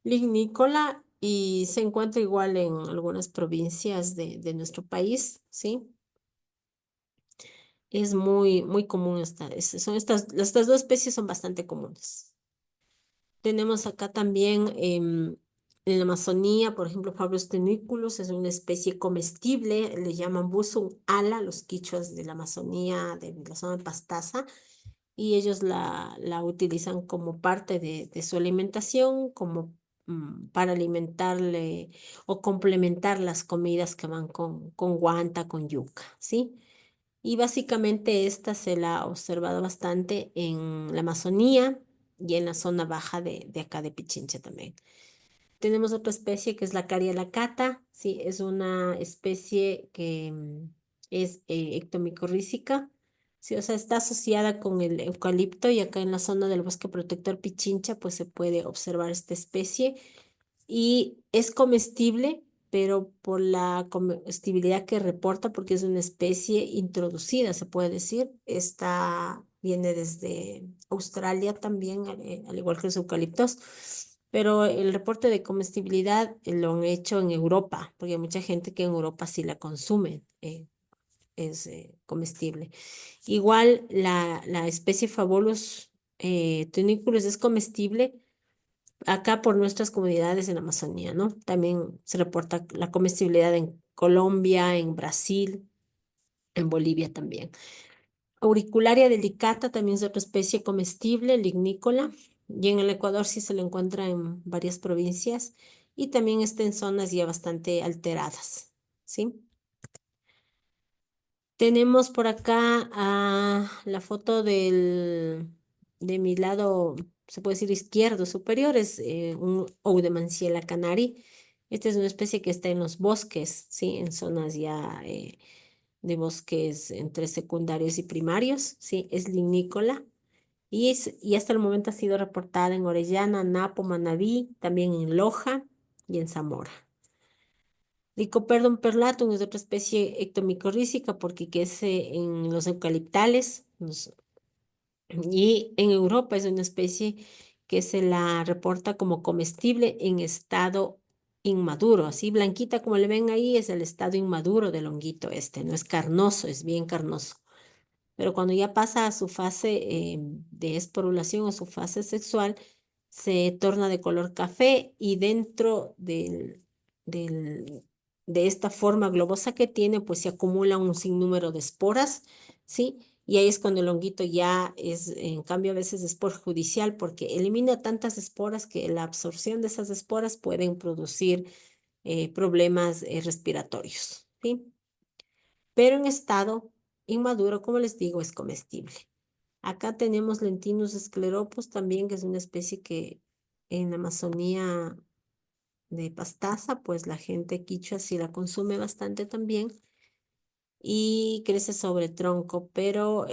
lignícola y se encuentra igual en algunas provincias de nuestro país, ¿sí? Es muy común estas dos especies son bastante comunes. Tenemos acá también en la Amazonía, por ejemplo, Fabius tenuiculus, es una especie comestible, le llaman busum ala, los quichuas de la Amazonía, de la zona de Pastaza, y ellos la utilizan como parte de su alimentación, como para alimentarle o complementar las comidas que van con guanta, con yuca, ¿sí? Y básicamente esta se la ha observado bastante en la Amazonía y en la zona baja de acá de Pichincha también. Tenemos otra especie que es la Caria lacata, sí, es una especie que es ectomicorrícica, sí, o sea, está asociada con el eucalipto y acá en la zona del bosque protector Pichincha pues se puede observar esta especie y es comestible, pero por la comestibilidad que reporta, porque es una especie introducida, se puede decir, viene desde Australia también, al igual que los eucaliptos, pero el reporte de comestibilidad lo han hecho en Europa, porque hay mucha gente que en Europa sí la consume, es comestible. Igual la especie Fabolus tuniculus es comestible acá por nuestras comunidades en la Amazonía, ¿no? También se reporta la comestibilidad en Colombia, en Brasil, en Bolivia también. Auricularia delicata también es otra especie comestible, lignícola, y en el Ecuador sí se le encuentra en varias provincias y también está en zonas ya bastante alteradas, ¿sí? Tenemos por acá la foto de mi lado, se puede decir izquierdo superior, es un Eudemanciella canari. Esta es una especie que está en los bosques, ¿sí? En zonas ya de bosques entre secundarios y primarios, ¿sí? Es lignícola y hasta el momento ha sido reportada en Orellana, Napo, Manabí, también en Loja y en Zamora. Lycoperdon perlatum es otra especie ectomicorrícica porque crece en los eucaliptales y en Europa es una especie que se la reporta como comestible en estado inmaduro, así blanquita como le ven ahí es el estado inmaduro del honguito este, no es carnoso, es bien carnoso. Pero cuando ya pasa a su fase de esporulación o su fase sexual, se torna de color café y dentro del- de esta forma globosa que tiene, pues se acumula un sinnúmero de esporas, ¿sí? y ahí es cuando el honguito ya es, en cambio, a veces es perjudicial porque elimina tantas esporas que la absorción de esas esporas pueden producir problemas respiratorios, ¿sí? Pero en estado inmaduro, como les digo, es comestible. Acá tenemos Lentinus scleropus también, que es una especie que en la Amazonía de Pastaza, pues la gente quichua sí la consume bastante también y crece sobre tronco, pero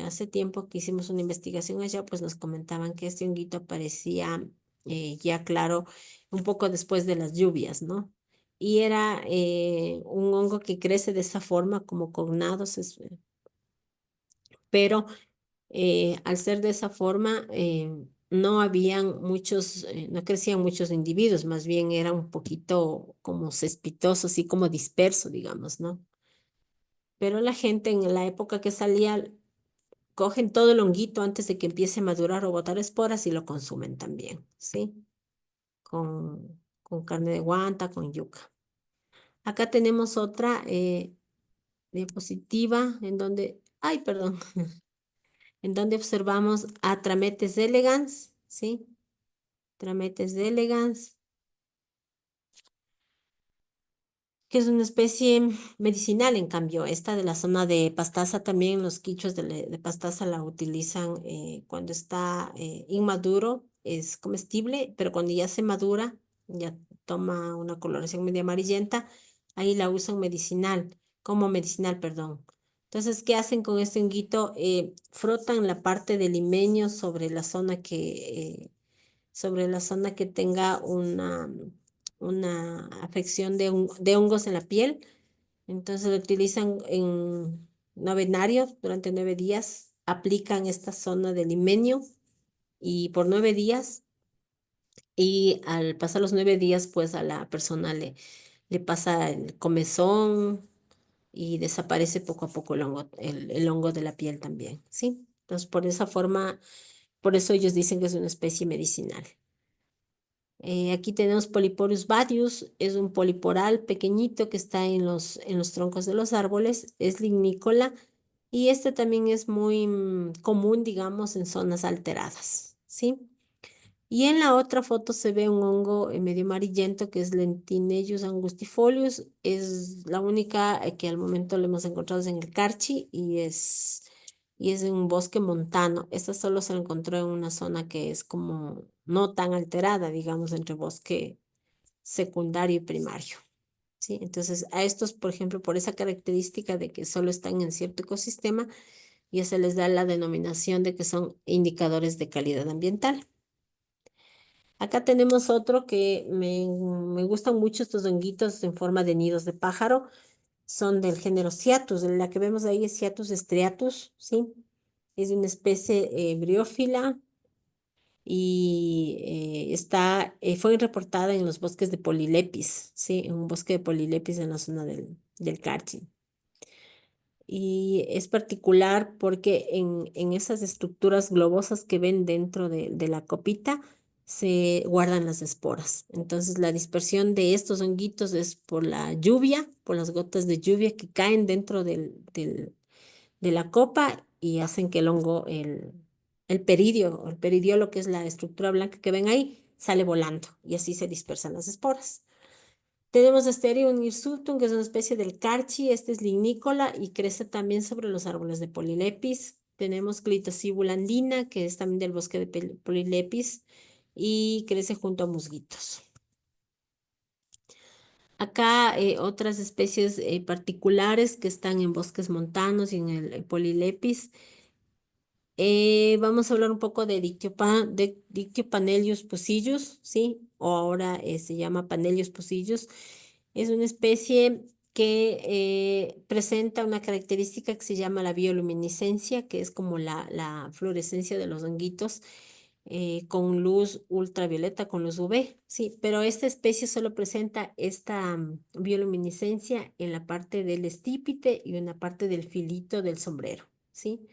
hace tiempo que hicimos una investigación allá, pues nos comentaban que este honguito aparecía ya claro un poco después de las lluvias, ¿no? Y era un hongo que crece de esa forma, como cognados, pero al ser de esa forma, no habían muchos, no crecían muchos individuos, más bien era un poquito como cespitoso, así como disperso, digamos, ¿no? Pero la gente en la época que salía, cogen todo el honguito antes de que empiece a madurar o botar esporas y lo consumen también, ¿sí? Con carne de guanta, con yuca. Acá tenemos otra diapositiva en donde, ay, perdón, en donde observamos a Trametes elegans, ¿sí? Trametes elegans, que es una especie medicinal, en cambio. Esta de la zona de Pastaza también, los quichos de Pastaza la utilizan cuando está inmaduro, es comestible, pero cuando ya se madura, ya toma una coloración medio amarillenta, ahí la usan medicinal, como medicinal, perdón. Entonces, ¿qué hacen con este honguito? Frotan la parte del limeño sobre la zona que tenga una afección de hongos en la piel. Entonces lo utilizan en novenarios durante 9 días, aplican esta zona del limenio y por 9 días, y al pasar los 9 días, pues a la persona le pasa el comezón y desaparece poco a poco el hongo de la piel también, ¿sí? Entonces, por esa forma, por eso ellos dicen que es una especie medicinal. Aquí tenemos Polyporus badius, es un poliporal pequeñito que está en los troncos de los árboles, es lignícola y este también es muy común, digamos, en zonas alteradas, ¿sí? Y en la otra foto se ve un hongo medio amarillento que es Lentinellus angustifolius, es la única que al momento lo hemos encontrado es en el Carchi y es en un bosque montano. Esta solo se la encontró en una zona que es como no tan alterada, digamos, entre bosque secundario y primario. ¿Sí? Entonces, a estos, por ejemplo, por esa característica de que solo están en cierto ecosistema, ya se les da la denominación de que son indicadores de calidad ambiental. Acá tenemos otro que me gustan mucho estos honguitos en forma de nidos de pájaro. Son del género Ciatus. La que vemos ahí es Ciatus striatus, ¿sí? Es una especie briófila y fue reportada en los bosques de Polilepis, ¿sí? En un bosque de Polilepis en la zona del Carchi. Y es particular porque en esas estructuras globosas que ven dentro de la copita se guardan las esporas. Entonces la dispersión de estos honguitos es por la lluvia, por las gotas de lluvia que caen dentro de la copa y hacen que el hongo, el peridio, o el peridiolo, que es la estructura blanca que ven ahí, sale volando y así se dispersan las esporas. Tenemos Asterium hirsutum, que es una especie del carchi, este es lignícola y crece también sobre los árboles de Polilepis. Tenemos Clitosibula andina, que es también del bosque de Polilepis y crece junto a musguitos. Acá otras especies particulares que están en bosques montanos y en el Polilepis. Vamos a hablar un poco de Dictyopanelius pusillus, ¿sí? O ahora se llama Panelius pusillus. Es una especie que presenta una característica que se llama la bioluminiscencia, que es como la fluorescencia de los honguitos con luz ultravioleta, con luz UV, ¿sí? Pero esta especie solo presenta esta bioluminiscencia en la parte del estípite y en la parte del filito del sombrero, ¿sí?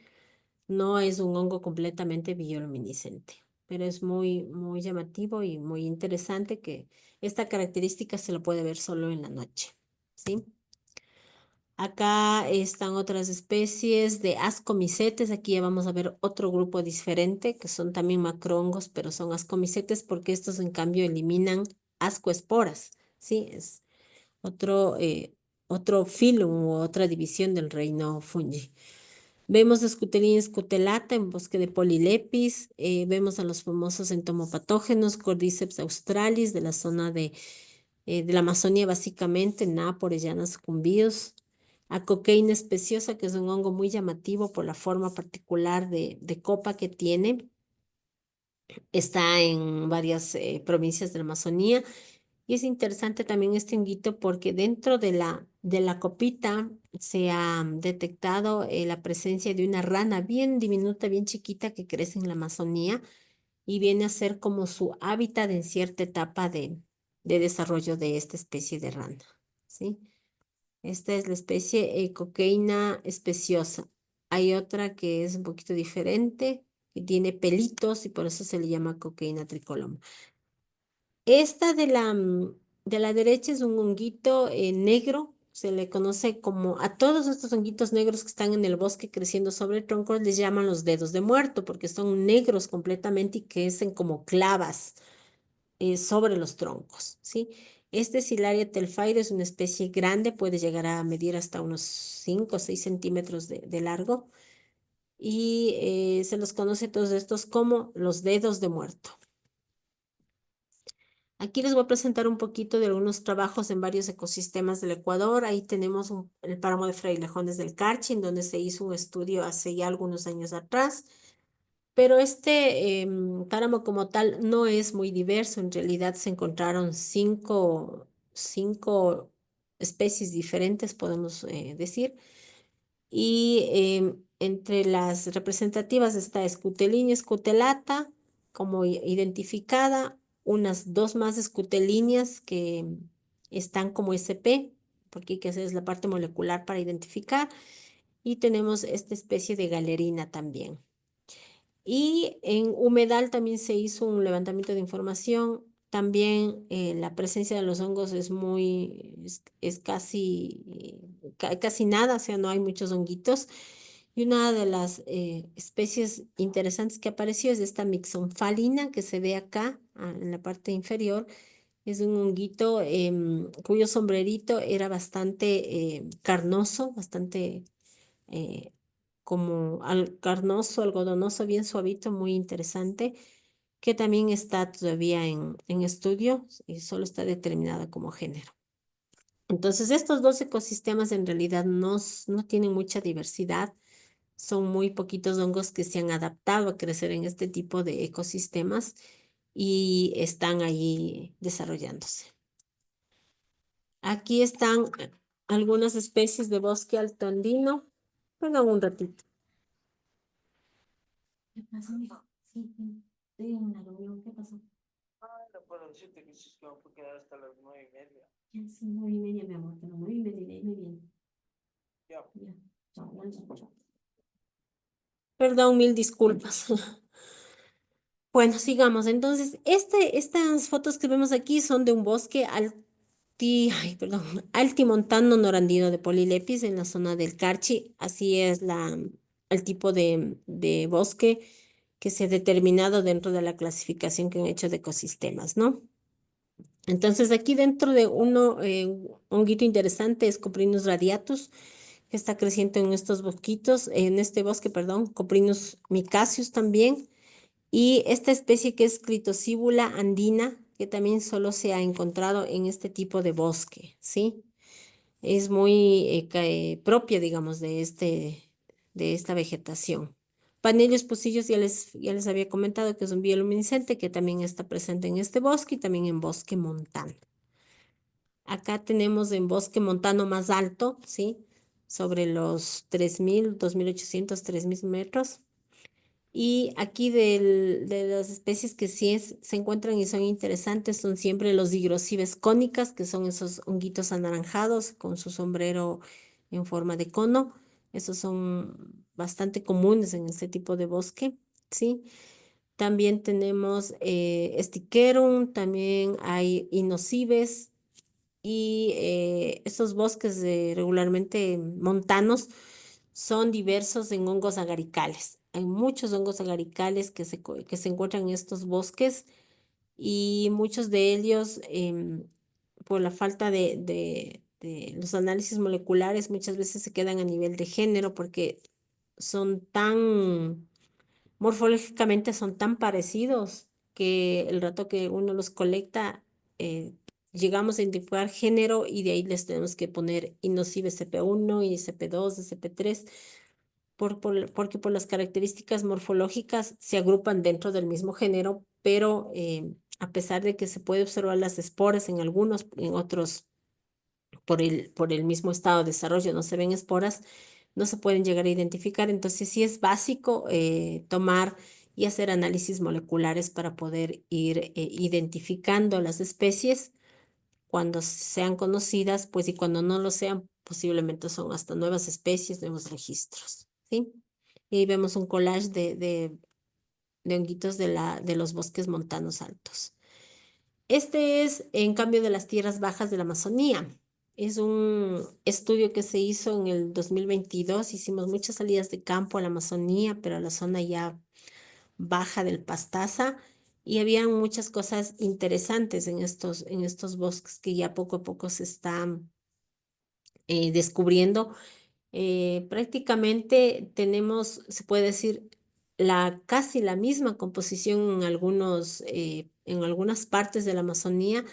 No es un hongo completamente bioluminiscente, pero es muy, muy llamativo y muy interesante que esta característica se lo puede ver solo en la noche, ¿sí? Acá están otras especies de ascomicetes. Aquí ya vamos a ver otro grupo diferente, que son también macrohongos, pero son ascomicetes porque estos en cambio eliminan ascoesporas. Sí, es otro, otro filum u otra división del reino fungi. Vemos Scutellaria scutellata en bosque de Polylepis. Vemos a los famosos entomopatógenos, Cordyceps australis de la zona de la Amazonía, básicamente, Nápoles, llanas sucumbíos. A Cocaína especiosa, que es un hongo muy llamativo por la forma particular de copa que tiene. Está en varias provincias de la Amazonía. Y es interesante también este honguito porque dentro de la copita se ha detectado la presencia de una rana bien diminuta, bien chiquita que crece en la Amazonía y viene a ser como su hábitat en cierta etapa de desarrollo de esta especie de rana, ¿sí? Esta es la especie Cocaina especiosa. Hay otra que es un poquito diferente, que tiene pelitos y por eso se le llama Cocaina tricoloma. Esta de la derecha es un honguito negro, se le conoce como a todos estos honguitos negros que están en el bosque creciendo sobre troncos, les llaman los dedos de muerto porque son negros completamente y crecen como clavas sobre los troncos, ¿sí? Este Silaria telfaire es una especie grande, puede llegar a medir hasta unos 5 o 6 centímetros de largo y se los conoce todos estos como los dedos de muerto. Aquí les voy a presentar un poquito de algunos trabajos en varios ecosistemas del Ecuador. Ahí tenemos el páramo de Frailejones del Carchi, en donde se hizo un estudio hace ya algunos años atrás. Pero este páramo como tal no es muy diverso. En realidad se encontraron cinco especies diferentes, podemos decir. Y entre las representativas está Scutellinia scutellata como identificada, unas dos más escutelíneas que están como SP, porque hay que hacer la parte molecular para identificar, y tenemos esta especie de galerina también. Y en humedal también se hizo un levantamiento de información. También la presencia de los hongos es es casi, casi nada, o sea, no hay muchos honguitos. Y una de las especies interesantes que apareció es esta Mixomphalina que se ve acá en la parte inferior. Es un honguito cuyo sombrerito era bastante carnoso, bastante eh, como carnoso, algodonoso, bien suavito, muy interesante, que también está todavía en estudio y solo está determinada como género. Entonces, estos dos ecosistemas en realidad no tienen mucha diversidad, son muy poquitos hongos que se han adaptado a crecer en este tipo de ecosistemas y están ahí desarrollándose. Aquí están algunas especies de bosque alto andino. Perdón un ratito. ¿Qué pasó, mijo? Sí, sí, estoy en una reunión. ¿Qué pasó? No puedo decirte que sí es que vamos a quedar hasta las 9:30. Ya, sí, 9:30, mi amor, pero 9:30 y ahí me viene. Ya. Ya, chao, ya, chao, chao. Perdón, mil disculpas. Bueno, sigamos. Entonces, estas fotos que vemos aquí son de un bosque ay, perdón, altimontano norandino de Polilepis en la zona del Carchi. Así es el tipo de bosque que se ha determinado dentro de la clasificación que han hecho de ecosistemas, ¿no? Entonces, aquí dentro de un honguito interesante es Coprinus radiatus, que está creciendo en estos bosquitos, en este bosque, perdón, Coprinus micaceus también. Y esta especie que es Clitosíbula andina, que también solo se ha encontrado en este tipo de bosque, ¿sí? Es muy propia, digamos, de esta vegetación. Panelios pocillos, ya les había comentado que es un bioluminiscente que también está presente en este bosque y también en bosque montano. Acá tenemos en bosque montano más alto, ¿sí? Sobre los 3.000, 2.800, 3.000 metros. Y aquí de las especies que sí se encuentran y son interesantes son siempre los digrosibes cónicas, que son esos honguitos anaranjados con su sombrero en forma de cono. Esos son bastante comunes en este tipo de bosque, ¿sí? También tenemos Sticerum, también hay Inocibes, y estos bosques regularmente montanos son diversos en hongos agaricales. Hay muchos hongos agaricales que se encuentran en estos bosques y muchos de ellos, por la falta de los análisis moleculares, muchas veces se quedan a nivel de género porque son tan, morfológicamente son tan parecidos que el rato que uno los colecta, llegamos a identificar género y de ahí les tenemos que poner INOCIB SCP1, ICP2, SCP3 porque por las características morfológicas se agrupan dentro del mismo género, pero a pesar de que se puede observar las esporas en algunos, en otros, por el mismo estado de desarrollo, no se ven esporas, no se pueden llegar a identificar. Entonces, sí es básico tomar y hacer análisis moleculares para poder ir identificando las especies cuando sean conocidas, pues y cuando no lo sean, posiblemente son hasta nuevas especies, nuevos registros, ¿sí? Y ahí vemos un collage de honguitos de los bosques montanos altos. Este es, en cambio, de las tierras bajas de la Amazonía. Es un estudio que se hizo en el 2022. Hicimos muchas salidas de campo a la Amazonía, pero a la zona ya baja del Pastaza. Y habían muchas cosas interesantes en estos bosques que ya poco a poco se están descubriendo. Prácticamente tenemos, se puede decir, casi la misma composición en algunas partes de la Amazonía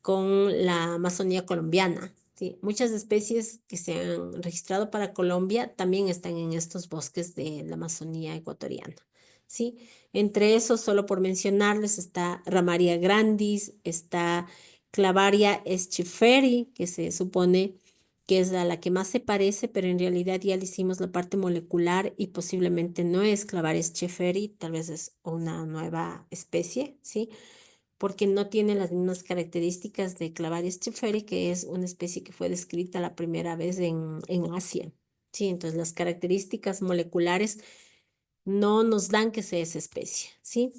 con la Amazonía colombiana. ¿Sí? Muchas especies que se han registrado para Colombia también están en estos bosques de la Amazonía ecuatoriana. ¿Sí? Entre esos, solo por mencionarles, está Ramaria grandis, está Clavaria schiferi, que se supone que es a la que más se parece, pero en realidad ya le hicimos la parte molecular y posiblemente no es Clavaria schiferi, tal vez es una nueva especie, ¿sí? Porque no tiene las mismas características de Clavaria schiferi, que es una especie que fue descrita la primera vez en Asia. Sí, entonces las características moleculares no nos dan que sea esa especie, ¿sí?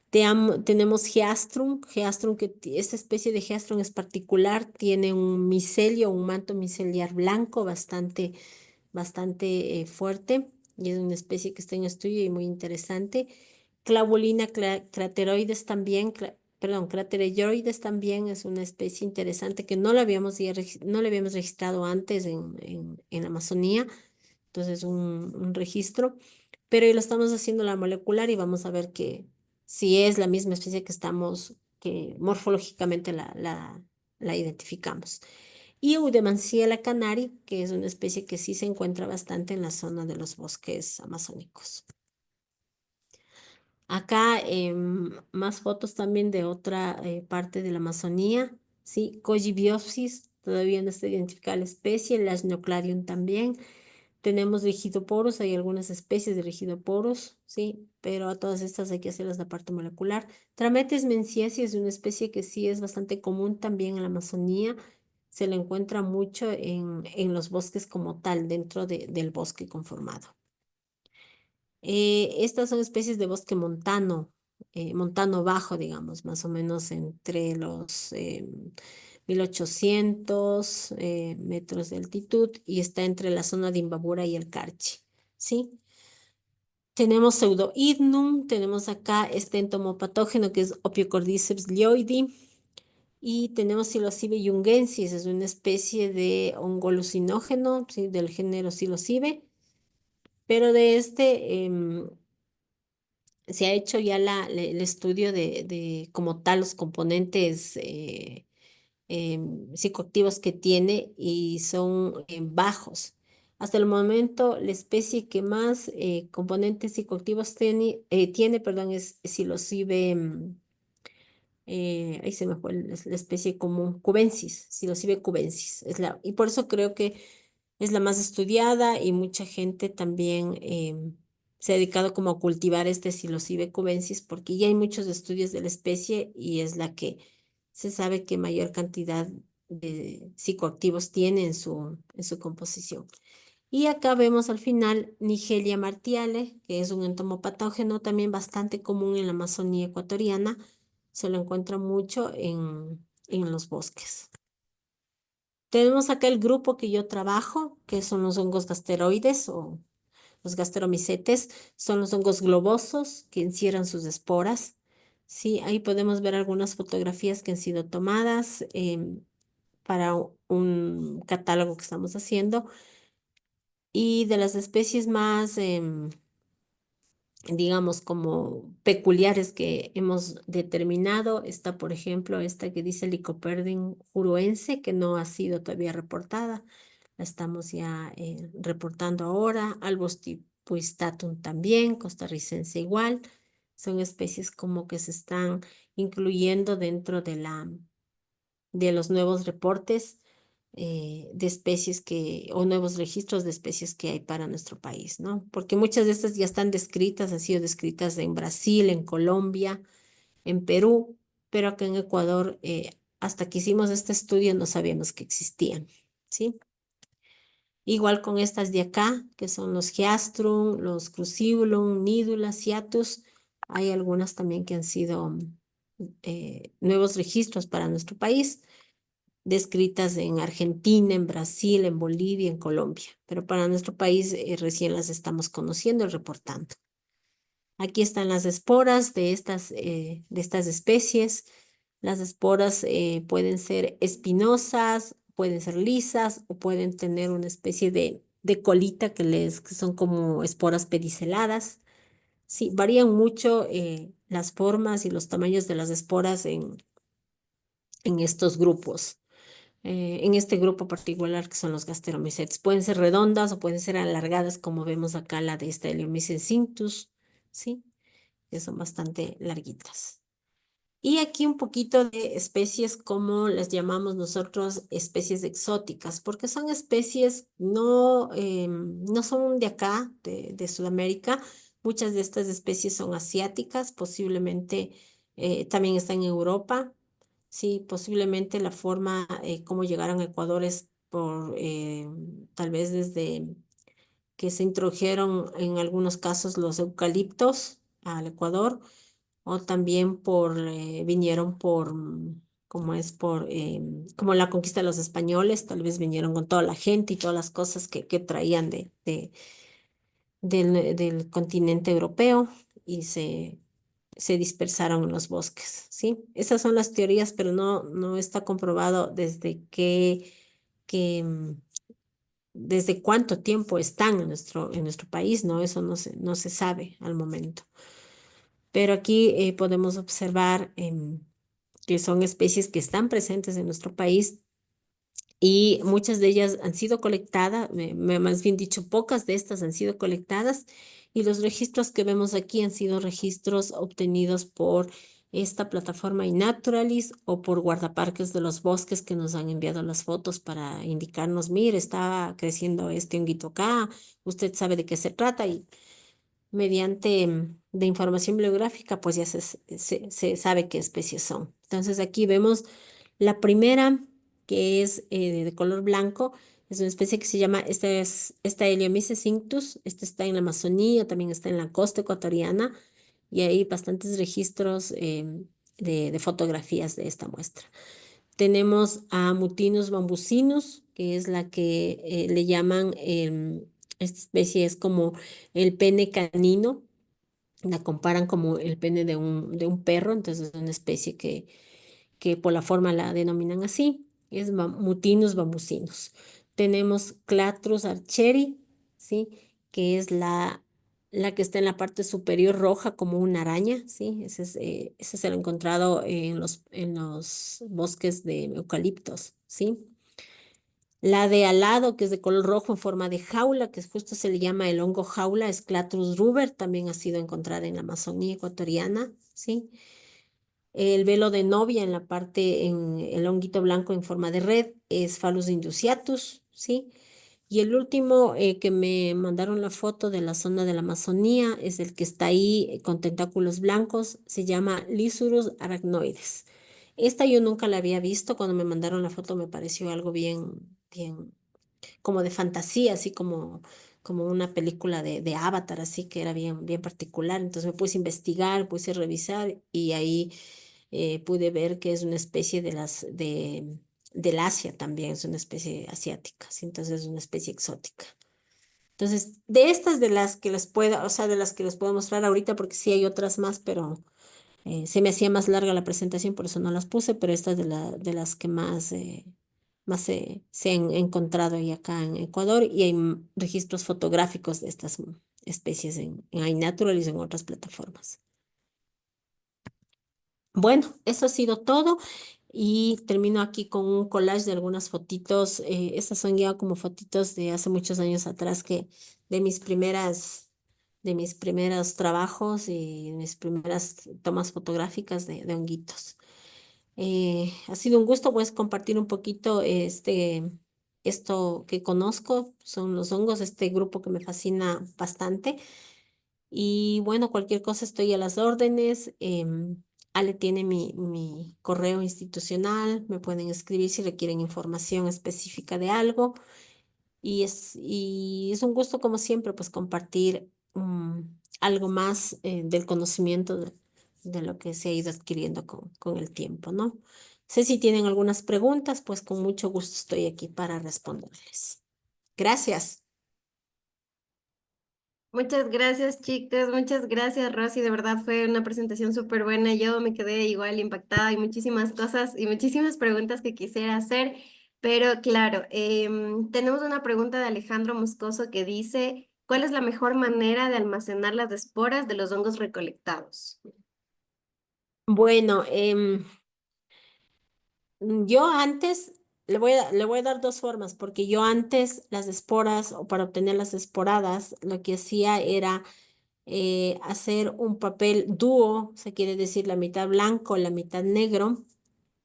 Tenemos Geastrum, esta especie de Geastrum es particular, tiene un micelio, un manto miceliar blanco bastante fuerte y es una especie que está en estudio y muy interesante. Clavulina crateroides también, perdón, craterelloides también es una especie interesante que no la habíamos registrado antes en la Amazonía, entonces un registro, pero lo estamos haciendo la molecular y vamos a ver que si es la misma especie que morfológicamente la identificamos. Y Eudemanciela canari, que es una especie que sí se encuentra bastante en la zona de los bosques amazónicos. Acá más fotos también de otra parte de la Amazonía, ¿sí? Cogibiopsis, todavía no está identificada la especie, el Ashnoclarium también. Tenemos rigidoporos, hay algunas especies de rigidoporos, ¿sí? Pero a todas estas hay que hacerles la parte molecular. Trametes menziesi es una especie que sí es bastante común también en la Amazonía. Se la encuentra mucho en los bosques como tal, dentro del bosque conformado. Estas son especies de bosque montano bajo, digamos, más o menos entre los 1800 metros de altitud y está entre la zona de Imbabura y el Carchi, ¿sí? Tenemos Pseudohydnum, tenemos acá este entomopatógeno que es Opiocordyceps lyoidi y tenemos Psilocybe jungensis, es una especie de hongo alucinógeno, ¿sí? Del género Psilocybe, pero de se ha hecho ya el estudio de como tal los componentes psicoactivos que tiene y son bajos. Hasta el momento, la especie que más componentes psicoactivos tiene, perdón, es psilocybe, ahí se me fue la especie común, cubensis, psilocybe cubensis. Y por eso creo que es la más estudiada y mucha gente también se ha dedicado como a cultivar este psilocybe cubensis porque ya hay muchos estudios de la especie y es la que se sabe que mayor cantidad de psicoactivos tiene en su composición. Y acá vemos al final Nigelia martiale, que es un entomopatógeno también bastante común en la Amazonía ecuatoriana. Se lo encuentra mucho en los bosques. Tenemos acá el grupo que yo trabajo, que son los hongos gasteroides o los gasteromicetes, son los hongos globosos que encierran sus esporas. Sí, ahí podemos ver algunas fotografías que han sido tomadas para un catálogo que estamos haciendo. Y de las especies más, digamos, como peculiares que hemos determinado, está, por ejemplo, esta que dice Lycoperdon juruense, que no ha sido todavía reportada. La estamos ya reportando ahora. Albostipuistatum también, costarricense igual. Son especies como que se están incluyendo dentro de los nuevos reportes de especies o nuevos registros de especies que hay para nuestro país, ¿no? Porque muchas de estas ya están descritas, han sido descritas en Brasil, en Colombia, en Perú, pero acá en Ecuador, hasta que hicimos este estudio no sabíamos que existían, ¿sí? Igual con estas de acá, que son los Geastrum, los Crucibolum, Nidula, Ciatus, hay algunas también que han sido nuevos registros para nuestro país, descritas en Argentina, en Brasil, en Bolivia, en Colombia, pero para nuestro país recién las estamos conociendo y reportando. Aquí están las esporas de estas especies. Las esporas pueden ser espinosas, pueden ser lisas o pueden tener una especie de colita que son como esporas pediceladas. Sí, varían mucho las formas y los tamaños de las esporas en estos grupos. En este grupo particular que son los gasteromicetes. Pueden ser redondas o pueden ser alargadas, como vemos acá la de esta Heliomyces cinctus, ¿sí? Que son bastante larguitas. Y aquí un poquito de especies como las llamamos nosotros especies exóticas, porque son especies no son de acá, de Sudamérica. Muchas de estas especies son asiáticas, posiblemente también están en Europa. Sí, posiblemente la forma como llegaron a Ecuador es por tal vez desde que se introdujeron en algunos casos los eucaliptos al Ecuador o también vinieron como es como la conquista de los españoles, tal vez vinieron con toda la gente y todas las cosas que traían del continente europeo y se dispersaron en los bosques, ¿sí? Esas son las teorías, pero no está comprobado que, mm, desde cuánto tiempo están en nuestro país, ¿no? Eso no se sabe al momento. Pero aquí podemos observar que son especies que están presentes en nuestro país y muchas de ellas han sido colectadas, más bien dicho, pocas de estas han sido colectadas y los registros que vemos aquí han sido registros obtenidos por esta plataforma iNaturalis o por guardaparques de los bosques que nos han enviado las fotos para indicarnos, mire, está creciendo este honguito acá, usted sabe de qué se trata y mediante de información bibliográfica, pues ya se sabe qué especies son. Entonces aquí vemos la primera, que es de color blanco, es una especie que se llama, esta Heliomyces cinctus, esta está en la Amazonía, también está en la costa ecuatoriana, y hay bastantes registros de fotografías de esta muestra. Tenemos a Mutinus bambucinus, que es la que le llaman, esta especie es como el pene canino, la comparan como el pene de un perro, entonces es una especie que por la forma la denominan así, es Mutinus bambucinus. Tenemos Clatrus archeri, ¿sí? Que es la que está en la parte superior roja como una araña, ¿sí? Ese se lo he encontrado en los bosques de eucaliptos, ¿sí? La de al lado, que es de color rojo en forma de jaula, que justo se le llama el hongo jaula, es Clatrus ruber, también ha sido encontrada en la Amazonía ecuatoriana, ¿sí? El velo de novia en la parte, en el honguito blanco en forma de red, es Phallus indusiatus, ¿sí? Y el último que me mandaron la foto de la zona de la Amazonía es el que está ahí con tentáculos blancos, se llama Lysurus arachnoides. Esta yo nunca la había visto, cuando me mandaron la foto me pareció algo bien, como de fantasía, así como una película de Avatar, así que era bien particular. Entonces me puse a investigar, puse a revisar y ahí pude ver que es una especie del Asia también, es una especie asiática, ¿sí? Entonces es una especie exótica. Entonces, de estas de las que les puedo, o sea, de las que les puedo mostrar ahorita, porque sí hay otras más, pero se me hacía más larga la presentación, por eso no las puse, pero estas de las que más, más se han encontrado ahí acá en Ecuador y hay registros fotográficos de estas especies en iNaturalist y en otras plataformas. Bueno, eso ha sido todo y termino aquí con un collage de algunas fotitos. Estas son ya como fotitos de hace muchos años atrás que de mis primeros trabajos y mis primeras tomas fotográficas de honguitos. Ha sido un gusto pues compartir un poquito esto que conozco, son los hongos, este grupo que me fascina bastante. Y bueno, cualquier cosa estoy a las órdenes. Ale tiene mi correo institucional, me pueden escribir si requieren información específica de algo. Y es un gusto, como siempre, pues compartir algo más del conocimiento de lo que se ha ido adquiriendo con el tiempo, ¿no? Sé si tienen algunas preguntas, pues con mucho gusto estoy aquí para responderles. Gracias. Muchas gracias, chicas. Muchas gracias, Rosy. De verdad fue una presentación súper buena. Yo me quedé igual impactada. Hay muchísimas cosas y muchísimas preguntas que quisiera hacer. Pero claro, tenemos una pregunta de Alejandro Moscoso que dice, ¿cuál es la mejor manera de almacenar las esporas de los hongos recolectados? Bueno, yo antes le voy a dar dos formas, porque yo antes las esporas o para obtener las esporadas, lo que hacía era hacer un papel dúo, se quiere decir la mitad blanco, la mitad negro,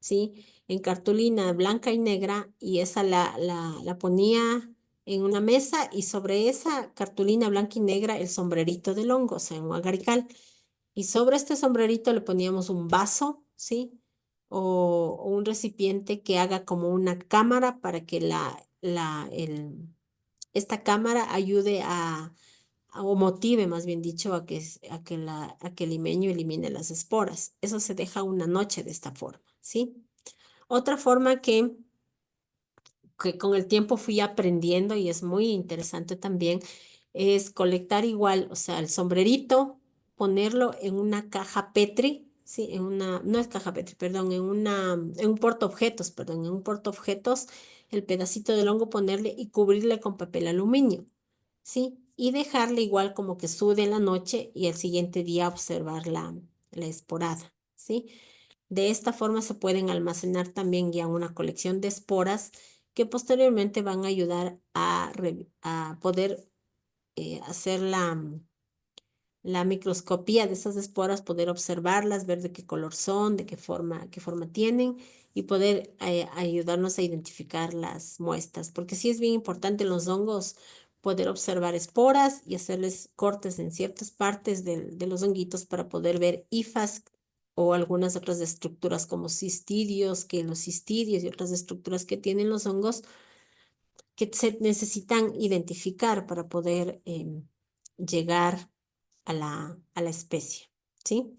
¿sí? En cartulina blanca y negra, y esa la ponía en una mesa y sobre esa cartulina blanca y negra el sombrerito del hongo, o sea, un agarical. Y sobre este sombrerito le poníamos un vaso, ¿sí? O un recipiente que haga como una cámara para que esta cámara ayude o motive, más bien dicho, a que el limeño elimine las esporas. Eso se deja una noche de esta forma, ¿sí? Otra forma que con el tiempo fui aprendiendo y es muy interesante también, es colectar igual, o sea, el sombrerito, ponerlo en una caja Petri, sí, no es caja Petri, perdón, en un portaobjetos, perdón, en un portaobjetos, el pedacito del hongo ponerle y cubrirle con papel aluminio, sí, y dejarle igual como que sude en la noche y el siguiente día observar la esporada, sí. De esta forma se pueden almacenar también ya una colección de esporas que posteriormente van a ayudar a poder hacer la microscopía de esas esporas, poder observarlas, ver de qué color son, de qué forma tienen y poder ayudarnos a identificar las muestras. Porque sí es bien importante en los hongos poder observar esporas y hacerles cortes en ciertas partes de los honguitos para poder ver hifas o algunas otras estructuras como cistidios, que los cistidios y otras estructuras que tienen los hongos que se necesitan identificar para poder llegar a la especie, ¿sí?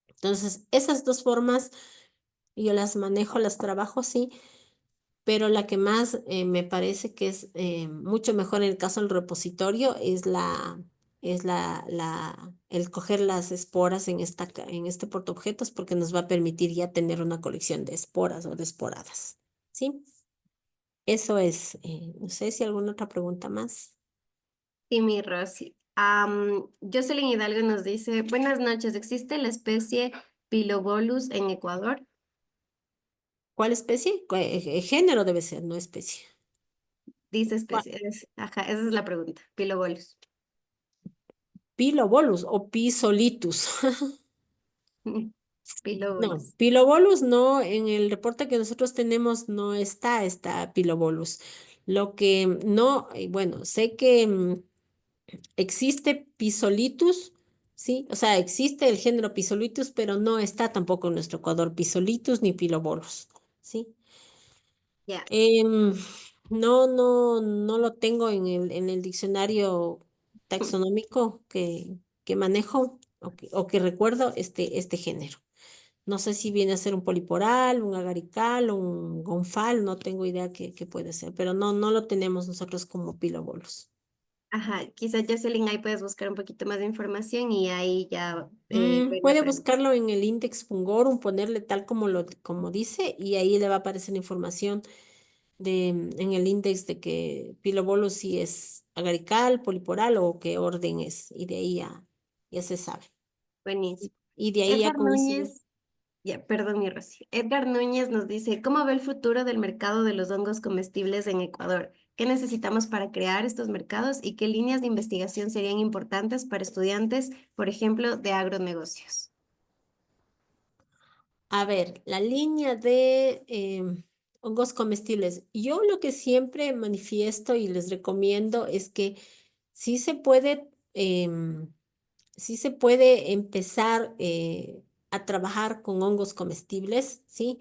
Entonces, esas dos formas yo las manejo, las trabajo, sí, pero la que más me parece que es mucho mejor en el caso del repositorio es el coger las esporas en este portaobjetos porque nos va a permitir ya tener una colección de esporas o de esporadas, ¿sí? Eso es, no sé si alguna otra pregunta más. Sí, mi Rosy. Jocelyn Hidalgo nos dice, buenas noches, ¿existe la especie Pilobolus en Ecuador? ¿Cuál especie? Género debe ser, no especie. Dice ¿Cuál? especie, ajá, esa es la pregunta, Pilobolus. Pilobolus o Pisolitus. No, Pilobolus. Pilobolus no, en el reporte que nosotros tenemos no está Pilobolus. Lo que no, bueno, sé que existe Pisolitus, ¿sí? O sea, existe el género Pisolitus, pero no está tampoco en nuestro Ecuador Pisolitus ni Pilobolus, ¿sí? Ya. Em, no lo tengo en el diccionario taxonómico que manejo o que recuerdo este género. No sé si viene a ser un poliporal, un agarical, un gonfal, no tengo idea qué puede ser, pero no lo tenemos nosotros como pilobolos. Ajá, quizás Jocelyn ahí puedes buscar un poquito más de información y ahí ya pueden Puede aprender. buscarlo en el Index Fungorum, ponerle tal como dice, y ahí le va a aparecer la información en el index de que pilobolo si es agarical, poliporal o qué orden es, y de ahí ya se sabe. Buenísimo. Y de ahí ya Edgar con eso ya. Núñez, ya, perdón, mi Rosy. Edgar Núñez nos dice, ¿cómo ve el futuro del mercado de los hongos comestibles en Ecuador? ¿Qué necesitamos para crear estos mercados y qué líneas de investigación serían importantes para estudiantes, por ejemplo, de agronegocios? A ver, la línea de hongos comestibles. Yo lo que siempre manifiesto y les recomiendo es que sí se puede, sí se puede empezar a trabajar con hongos comestibles, ¿sí?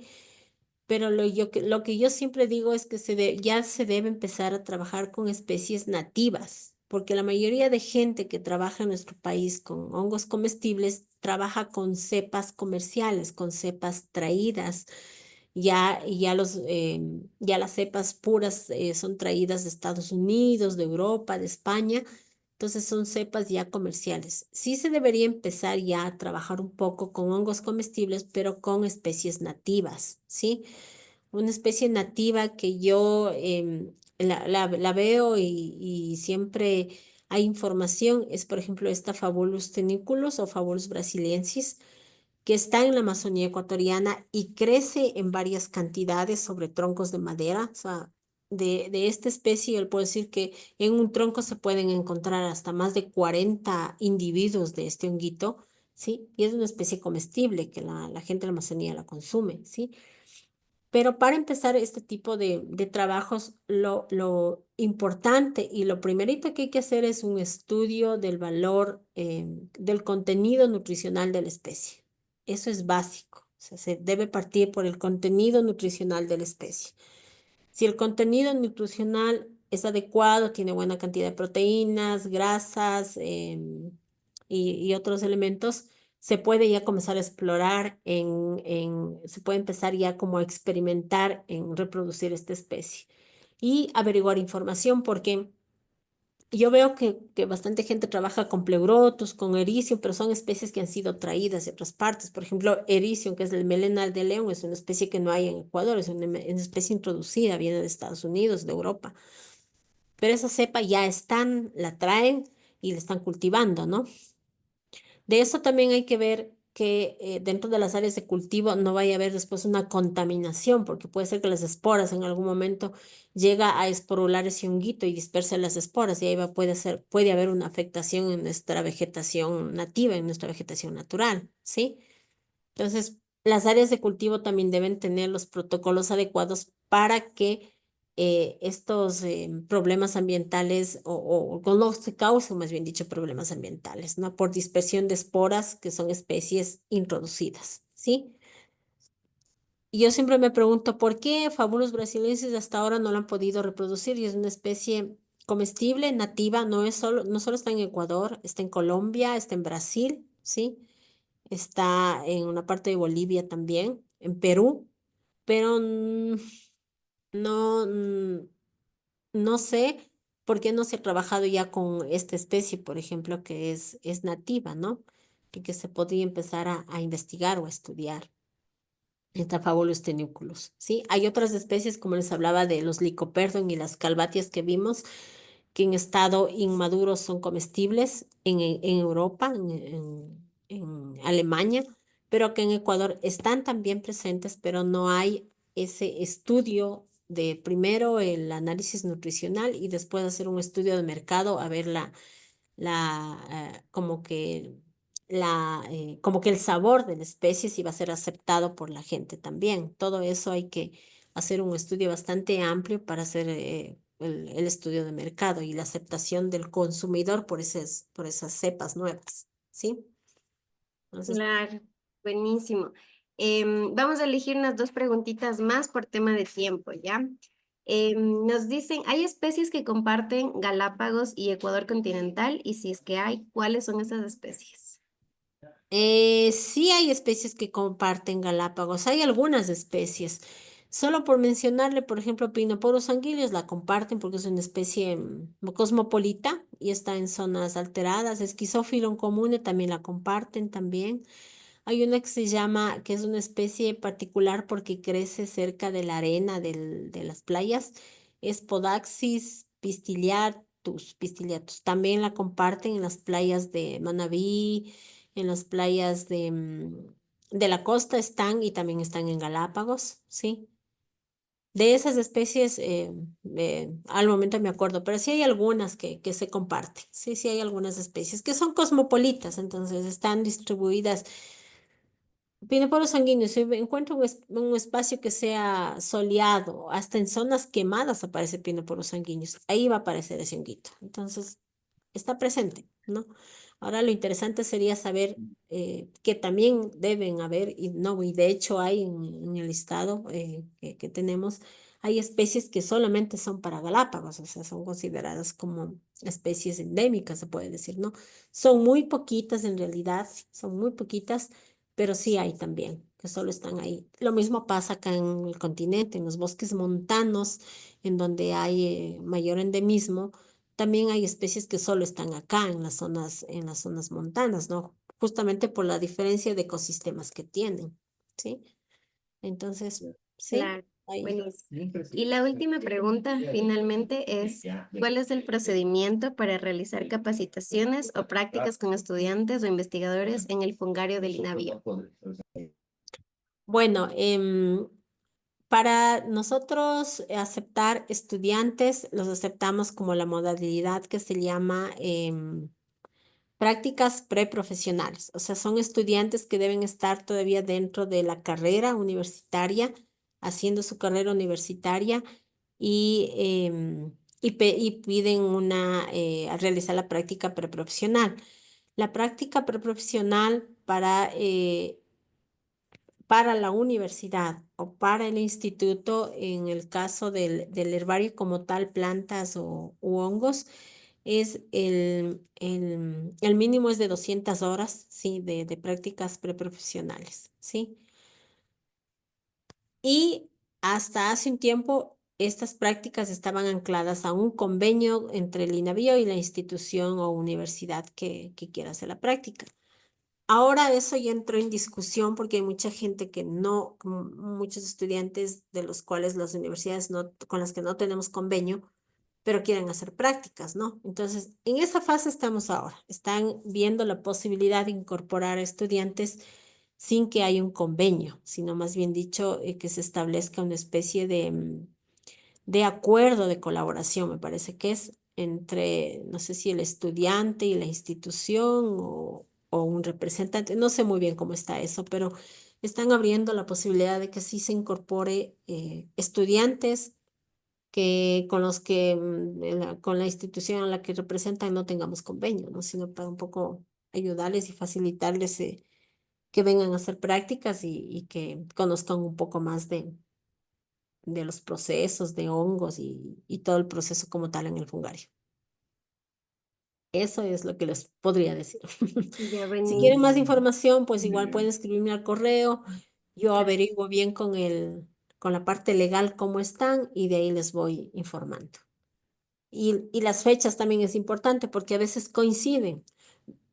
Pero lo que yo siempre digo es que ya se debe empezar a trabajar con especies nativas, porque la mayoría de gente que trabaja en nuestro país con hongos comestibles trabaja con cepas comerciales, con cepas traídas. Ya las cepas puras son traídas de Estados Unidos, de Europa, de España. Entonces son cepas ya comerciales. Sí se debería empezar ya a trabajar un poco con hongos comestibles, pero con especies nativas, ¿sí? Una especie nativa que yo la veo y siempre hay información, es por ejemplo esta Fabolus teniculus o Fabolus brasiliensis, que está en la Amazonía ecuatoriana y crece en varias cantidades sobre troncos de madera. O sea, de esta especie, yo le puedo decir que en un tronco se pueden encontrar hasta más de 40 individuos de este honguito, ¿sí? Y es una especie comestible que la gente de la Amazonía la consume, ¿sí? Pero para empezar este tipo de trabajos, lo importante y lo primerito que hay que hacer es un estudio del valor, del contenido nutricional de la especie. Eso es básico. O sea, se debe partir por el contenido nutricional de la especie. Si el contenido nutricional es adecuado, tiene buena cantidad de proteínas, grasas y otros elementos, se puede ya comenzar a explorar se puede empezar ya como a experimentar en reproducir esta especie y averiguar información porque yo veo que bastante gente trabaja con pleurotus, con ericio, pero son especies que han sido traídas de otras partes. Por ejemplo, ericio, que es el melenal de león, es una especie que no hay en Ecuador, es una especie introducida, viene de Estados Unidos, de Europa. Pero esa cepa ya están, la traen y la están cultivando, ¿no? De eso también hay que ver que dentro de las áreas de cultivo no vaya a haber después una contaminación, porque puede ser que las esporas en algún momento llega a esporular ese honguito y dispersa las esporas y ahí puede haber una afectación en nuestra vegetación nativa, en nuestra vegetación natural, ¿sí? Entonces, las áreas de cultivo también deben tener los protocolos adecuados para que estos problemas ambientales o no se causen, más bien dicho, problemas ambientales, ¿no? Por dispersión de esporas, que son especies introducidas, ¿sí? Y yo siempre me pregunto, ¿por qué Fabolus brasiliensis hasta ahora no lo han podido reproducir? Y es una especie comestible, nativa, no solo está en Ecuador, está en Colombia, está en Brasil, ¿sí? Está en una parte de Bolivia también, en Perú, pero no, no sé por qué no se ha trabajado ya con esta especie, por ejemplo, que es nativa, ¿no? Y que se podría empezar a investigar o a estudiar. Estaphylus tenuculus, ¿sí? Hay otras especies, como les hablaba, de los Lycoperdon y las calvatias que vimos, que en estado inmaduro son comestibles en Europa, en Alemania, pero que en Ecuador están también presentes, pero no hay ese estudio de primero el análisis nutricional y después hacer un estudio de mercado a ver como que como que el sabor de la especie si va a ser aceptado por la gente también. Todo eso hay que hacer un estudio bastante amplio para hacer el estudio de mercado y la aceptación del consumidor por esas cepas nuevas, ¿sí? Entonces, Claro, buenísimo. Vamos a elegir unas dos preguntitas más por tema de tiempo, ¿ya? Nos dicen, ¿hay especies que comparten Galápagos y Ecuador continental? Y si es que hay, ¿cuáles son esas especies? Sí hay especies que comparten Galápagos, hay algunas especies. Solo por mencionarle, por ejemplo, Pinoporus sanguineus la comparten porque es una especie cosmopolita y está en zonas alteradas. Schizophyllum comune también la comparten también. Hay una que se llama, que es una especie particular porque crece cerca de la arena de las playas. Es Podaxis pistillatus. También la comparten en las playas de Manabí, en las playas de la costa están y también están en Galápagos, ¿sí? De esas especies, al momento me acuerdo, pero sí hay algunas que se comparten, sí, sí hay algunas especies que son cosmopolitas, entonces están distribuidas. Pineporos sanguíneos, si encuentra un espacio que sea soleado, hasta en zonas quemadas aparece Pineporos sanguíneos, ahí va a aparecer ese honguito. Entonces, está presente, ¿no? Ahora lo interesante sería saber que también deben haber, y no, y de hecho hay en el listado que tenemos, hay especies que solamente son para Galápagos, o sea, son consideradas como especies endémicas, se puede decir, ¿no? Son muy poquitas en realidad, son muy poquitas, pero sí hay también, que solo están ahí. Lo mismo pasa acá en el continente, en los bosques montanos, en donde hay mayor endemismo también hay especies que solo están acá en las zonas montanas, ¿no? Justamente por la diferencia de ecosistemas que tienen, ¿sí? Entonces, sí, Claro, ahí. buenísimo. Y la última pregunta finalmente es, ¿cuál es el procedimiento para realizar capacitaciones o prácticas con estudiantes o investigadores en el fungario del INAVIO? Bueno, para nosotros aceptar estudiantes, los aceptamos como la modalidad que se llama prácticas preprofesionales. O sea, son estudiantes que deben estar todavía dentro de la carrera universitaria, haciendo su carrera universitaria y piden a realizar la práctica preprofesional. La práctica preprofesional para la universidad o para el instituto, en el caso del herbario como tal, plantas u hongos, es el mínimo es de 200 horas, sí, de prácticas preprofesionales, ¿sí? Y hasta hace un tiempo, estas prácticas estaban ancladas a un convenio entre el INAVIO y la institución o universidad que quiera hacer la práctica. Ahora eso ya entró en discusión porque hay mucha gente que no, como muchos estudiantes de los cuales las universidades no, con las que no tenemos convenio, pero quieren hacer prácticas, ¿no? Entonces, en esa fase estamos ahora. Están viendo la posibilidad de incorporar a estudiantes sin que haya un convenio, sino más bien dicho, que se establezca una especie de acuerdo de colaboración, me parece que es entre, no sé si el estudiante y la institución o un representante, no sé muy bien cómo está eso, pero están abriendo la posibilidad de que sí se incorpore estudiantes que con los que con la institución a la que representan no tengamos convenio, ¿no? Sino para un poco ayudarles y facilitarles que vengan a hacer prácticas y que conozcan un poco más de los procesos de hongos y todo el proceso como tal en el fungario. Eso es lo que les podría decir. Ya, Si quieren más buenísimo. información, pues igual pueden escribirme al correo. Yo Claro. averiguo bien con la parte legal cómo están y de ahí les voy informando. Y las fechas también es importante porque a veces coinciden.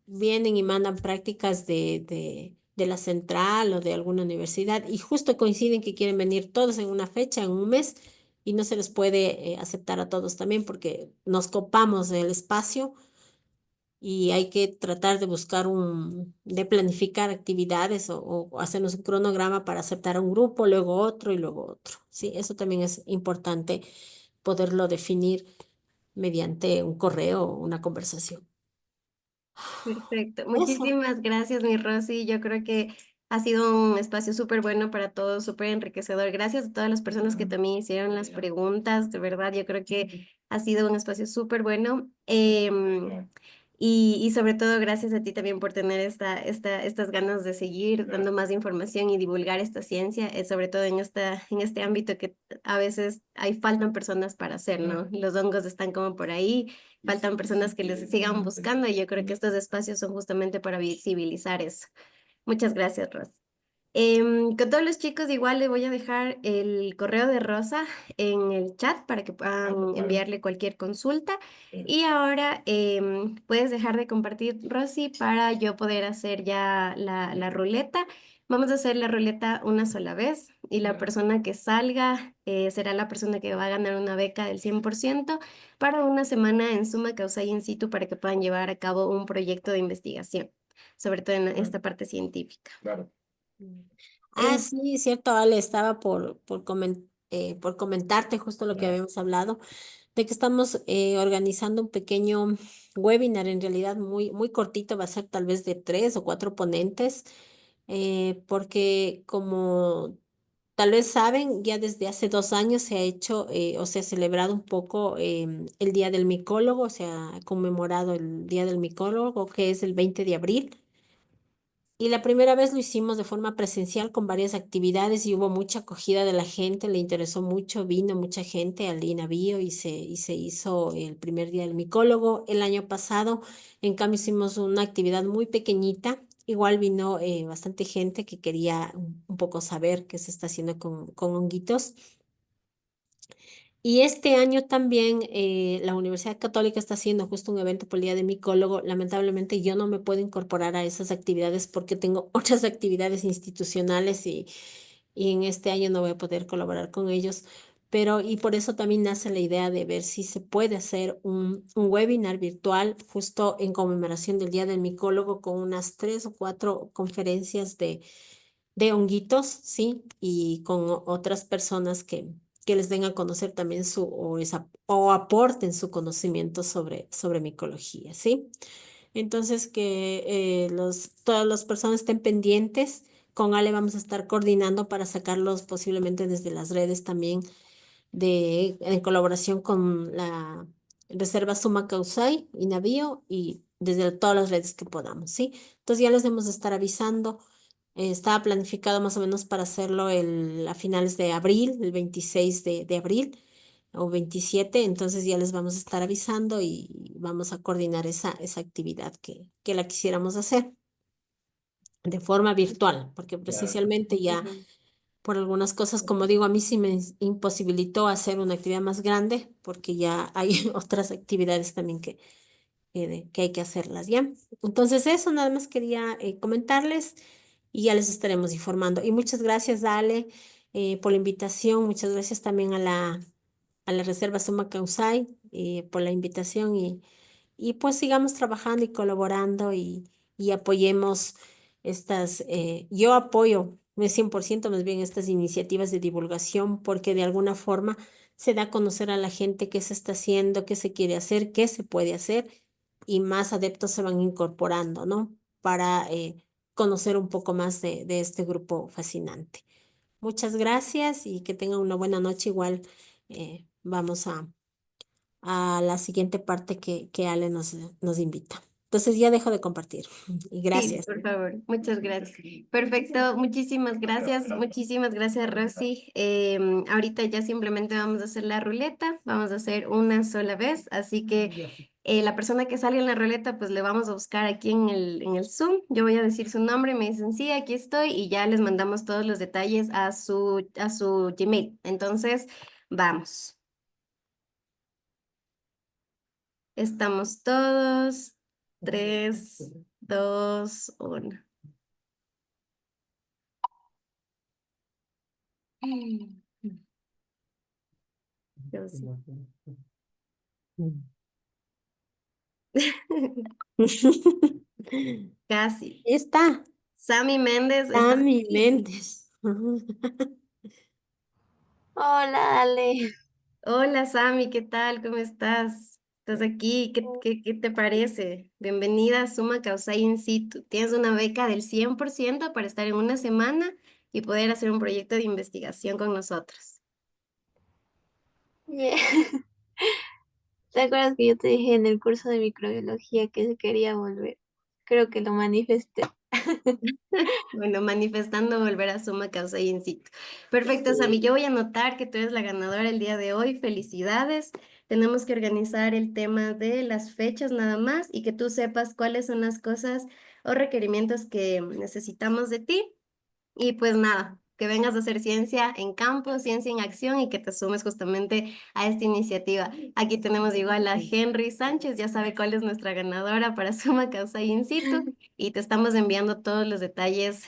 Vienen y mandan prácticas de la central o de alguna universidad y justo coinciden que quieren venir todos en una fecha, en un mes, y no se les puede aceptar a todos también porque nos copamos el espacio y hay que tratar de de planificar actividades o hacernos un cronograma para aceptar a un grupo, luego otro y luego otro. Sí, eso también es importante poderlo definir mediante un correo o una conversación. Perfecto. Eso. Muchísimas gracias, mi Rosy. Yo creo que ha sido un espacio súper bueno para todos, súper enriquecedor. Gracias a todas las personas que también hicieron las preguntas. De verdad, yo creo que ha sido un espacio súper bueno. Y sobre todo gracias a ti también por tener estas ganas de seguir dando más información y divulgar esta ciencia, sobre todo en este ámbito que a veces hay faltan personas para hacer, ¿no? Los hongos están como por ahí, faltan personas que los sigan buscando y yo creo que estos espacios son justamente para visibilizar eso. Muchas gracias, Ros. Con todos los chicos igual le voy a dejar el correo de Rosa en el chat para que puedan enviarle cualquier consulta. Y ahora puedes dejar de compartir, Rosy, para yo poder hacer ya la ruleta. Vamos a hacer la ruleta una sola vez y la persona que salga será la persona que va a ganar una beca del 100% para una semana en Summa Causa In Situ para que puedan llevar a cabo un proyecto de investigación, sobre todo en esta parte científica. Ah, En- sí, cierto, Ale, estaba por comentarte justo lo que habíamos hablado, de que estamos organizando un pequeño webinar, en realidad muy cortito, va a ser tal vez de 3 o 4 ponentes, porque como tal vez saben, ya desde hace 2 años se ha hecho o se ha celebrado un poco el Día del Micólogo, se ha conmemorado el Día del Micólogo, que es el 20 de abril. Y la primera vez lo hicimos de forma presencial con varias actividades y hubo mucha acogida de la gente, le interesó mucho, vino mucha gente al INAVIO y se hizo el primer día del micólogo. El año pasado, en cambio, hicimos una actividad muy pequeñita. Igual vino bastante gente que quería un poco saber qué se está haciendo con honguitos. Y este año también la Universidad Católica está haciendo justo un evento por el Día de Micólogo. Lamentablemente yo no me puedo incorporar a esas actividades porque tengo otras actividades institucionales y en este año no voy a poder colaborar con ellos. Pero y por eso también nace la idea de ver si se puede hacer un webinar virtual justo en conmemoración del Día del Micólogo con unas 3 o 4 conferencias de honguitos, ¿sí? Y con otras personas que les den a conocer también o aporten su conocimiento sobre micología, ¿sí? Entonces, que todas las personas estén pendientes. Con Ale vamos a estar coordinando para sacarlos posiblemente desde las redes también en colaboración con la Reserva Suma Causay y Navío y desde todas las redes que podamos, ¿sí? Entonces ya les debemos de estar avisando. Estaba planificado más o menos para hacerlo a finales de abril, el 26 de abril o 27, entonces ya les vamos a estar avisando y vamos a coordinar esa actividad que la quisiéramos hacer de forma virtual, porque presencialmente ya Ujú. por algunas cosas, como digo, a mí sí me imposibilitó hacer una actividad más grande, porque ya hay otras actividades también que hay que hacerlas, ¿ya? Entonces eso nada más quería comentarles y ya les estaremos informando. Y muchas gracias, Ale, por la invitación. Muchas gracias también a la Reserva Suma Causay por la invitación y pues sigamos trabajando y colaborando y apoyemos yo apoyo 100% más bien estas iniciativas de divulgación porque de alguna forma se da a conocer a la gente qué se está haciendo, qué se quiere hacer, qué se puede hacer y más adeptos se van incorporando, ¿no? Para conocer un poco más de este grupo fascinante. Muchas gracias y que tengan una buena noche. Igual vamos a la siguiente parte que Ale nos invita. Entonces ya dejo de compartir y Sí, gracias. por favor, muchas gracias. Perfecto, muchísimas gracias, Rosy. Ahorita ya simplemente vamos a hacer la ruleta, vamos a hacer una sola vez, así que la persona que salga en la ruleta, pues le vamos a buscar aquí en el Zoom. Yo voy a decir su nombre, me dicen sí, aquí estoy y ya les mandamos todos los detalles a su Gmail. Entonces, vamos. Estamos todos. 3, 2, 1. Casi. Está Sammy Méndez, ¿estás Tami aquí? Méndez. Hola, Ale. Hola Sammy, ¿qué tal? ¿Cómo estás? ¿Estás aquí? ¿Qué te parece? Bienvenida a Summa Causa In Situ. Tienes una beca del 100% para estar en una semana y poder hacer un proyecto de investigación con nosotros. Bien. ¿Te acuerdas que yo te dije en el curso de microbiología que se quería volver? Creo que lo manifesté. Bueno, manifestando volver a suma causa y in situ. Perfecto, Sami. Yo voy a anotar que tú eres la ganadora el día de hoy. Felicidades. Tenemos que organizar el tema de las fechas nada más y que tú sepas cuáles son las cosas o requerimientos que necesitamos de ti. Y pues nada, que vengas a hacer ciencia en campo, ciencia en acción y que te sumes justamente a esta iniciativa. Aquí tenemos igual a Henry Sánchez, ya sabe cuál es nuestra ganadora para Suma Causa In Situ y te estamos enviando todos los detalles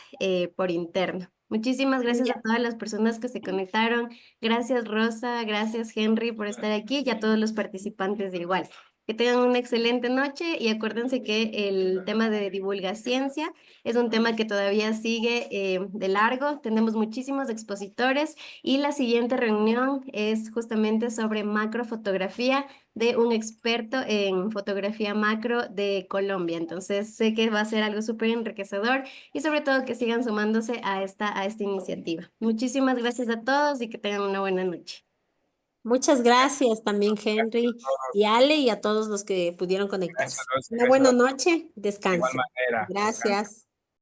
por interno. Muchísimas gracias a Ya. todas las personas que se conectaron. Gracias Rosa, gracias Henry por estar aquí y a todos los participantes de igual. Que tengan una excelente noche y acuérdense que el tema de divulgaciencia es un tema que todavía sigue de largo. Tenemos muchísimos expositores y la siguiente reunión es justamente sobre macrofotografía de un experto en fotografía macro de Colombia. Entonces sé que va a ser algo súper enriquecedor y sobre todo que sigan sumándose a esta iniciativa. Muchísimas gracias a todos y que tengan una buena noche. Muchas gracias también, Henry y Ale, y a todos los que pudieron Gracias, conectarse. Rosa, Una gracias, buena Rosa. noche, De igual descansen. manera, descansa. Gracias.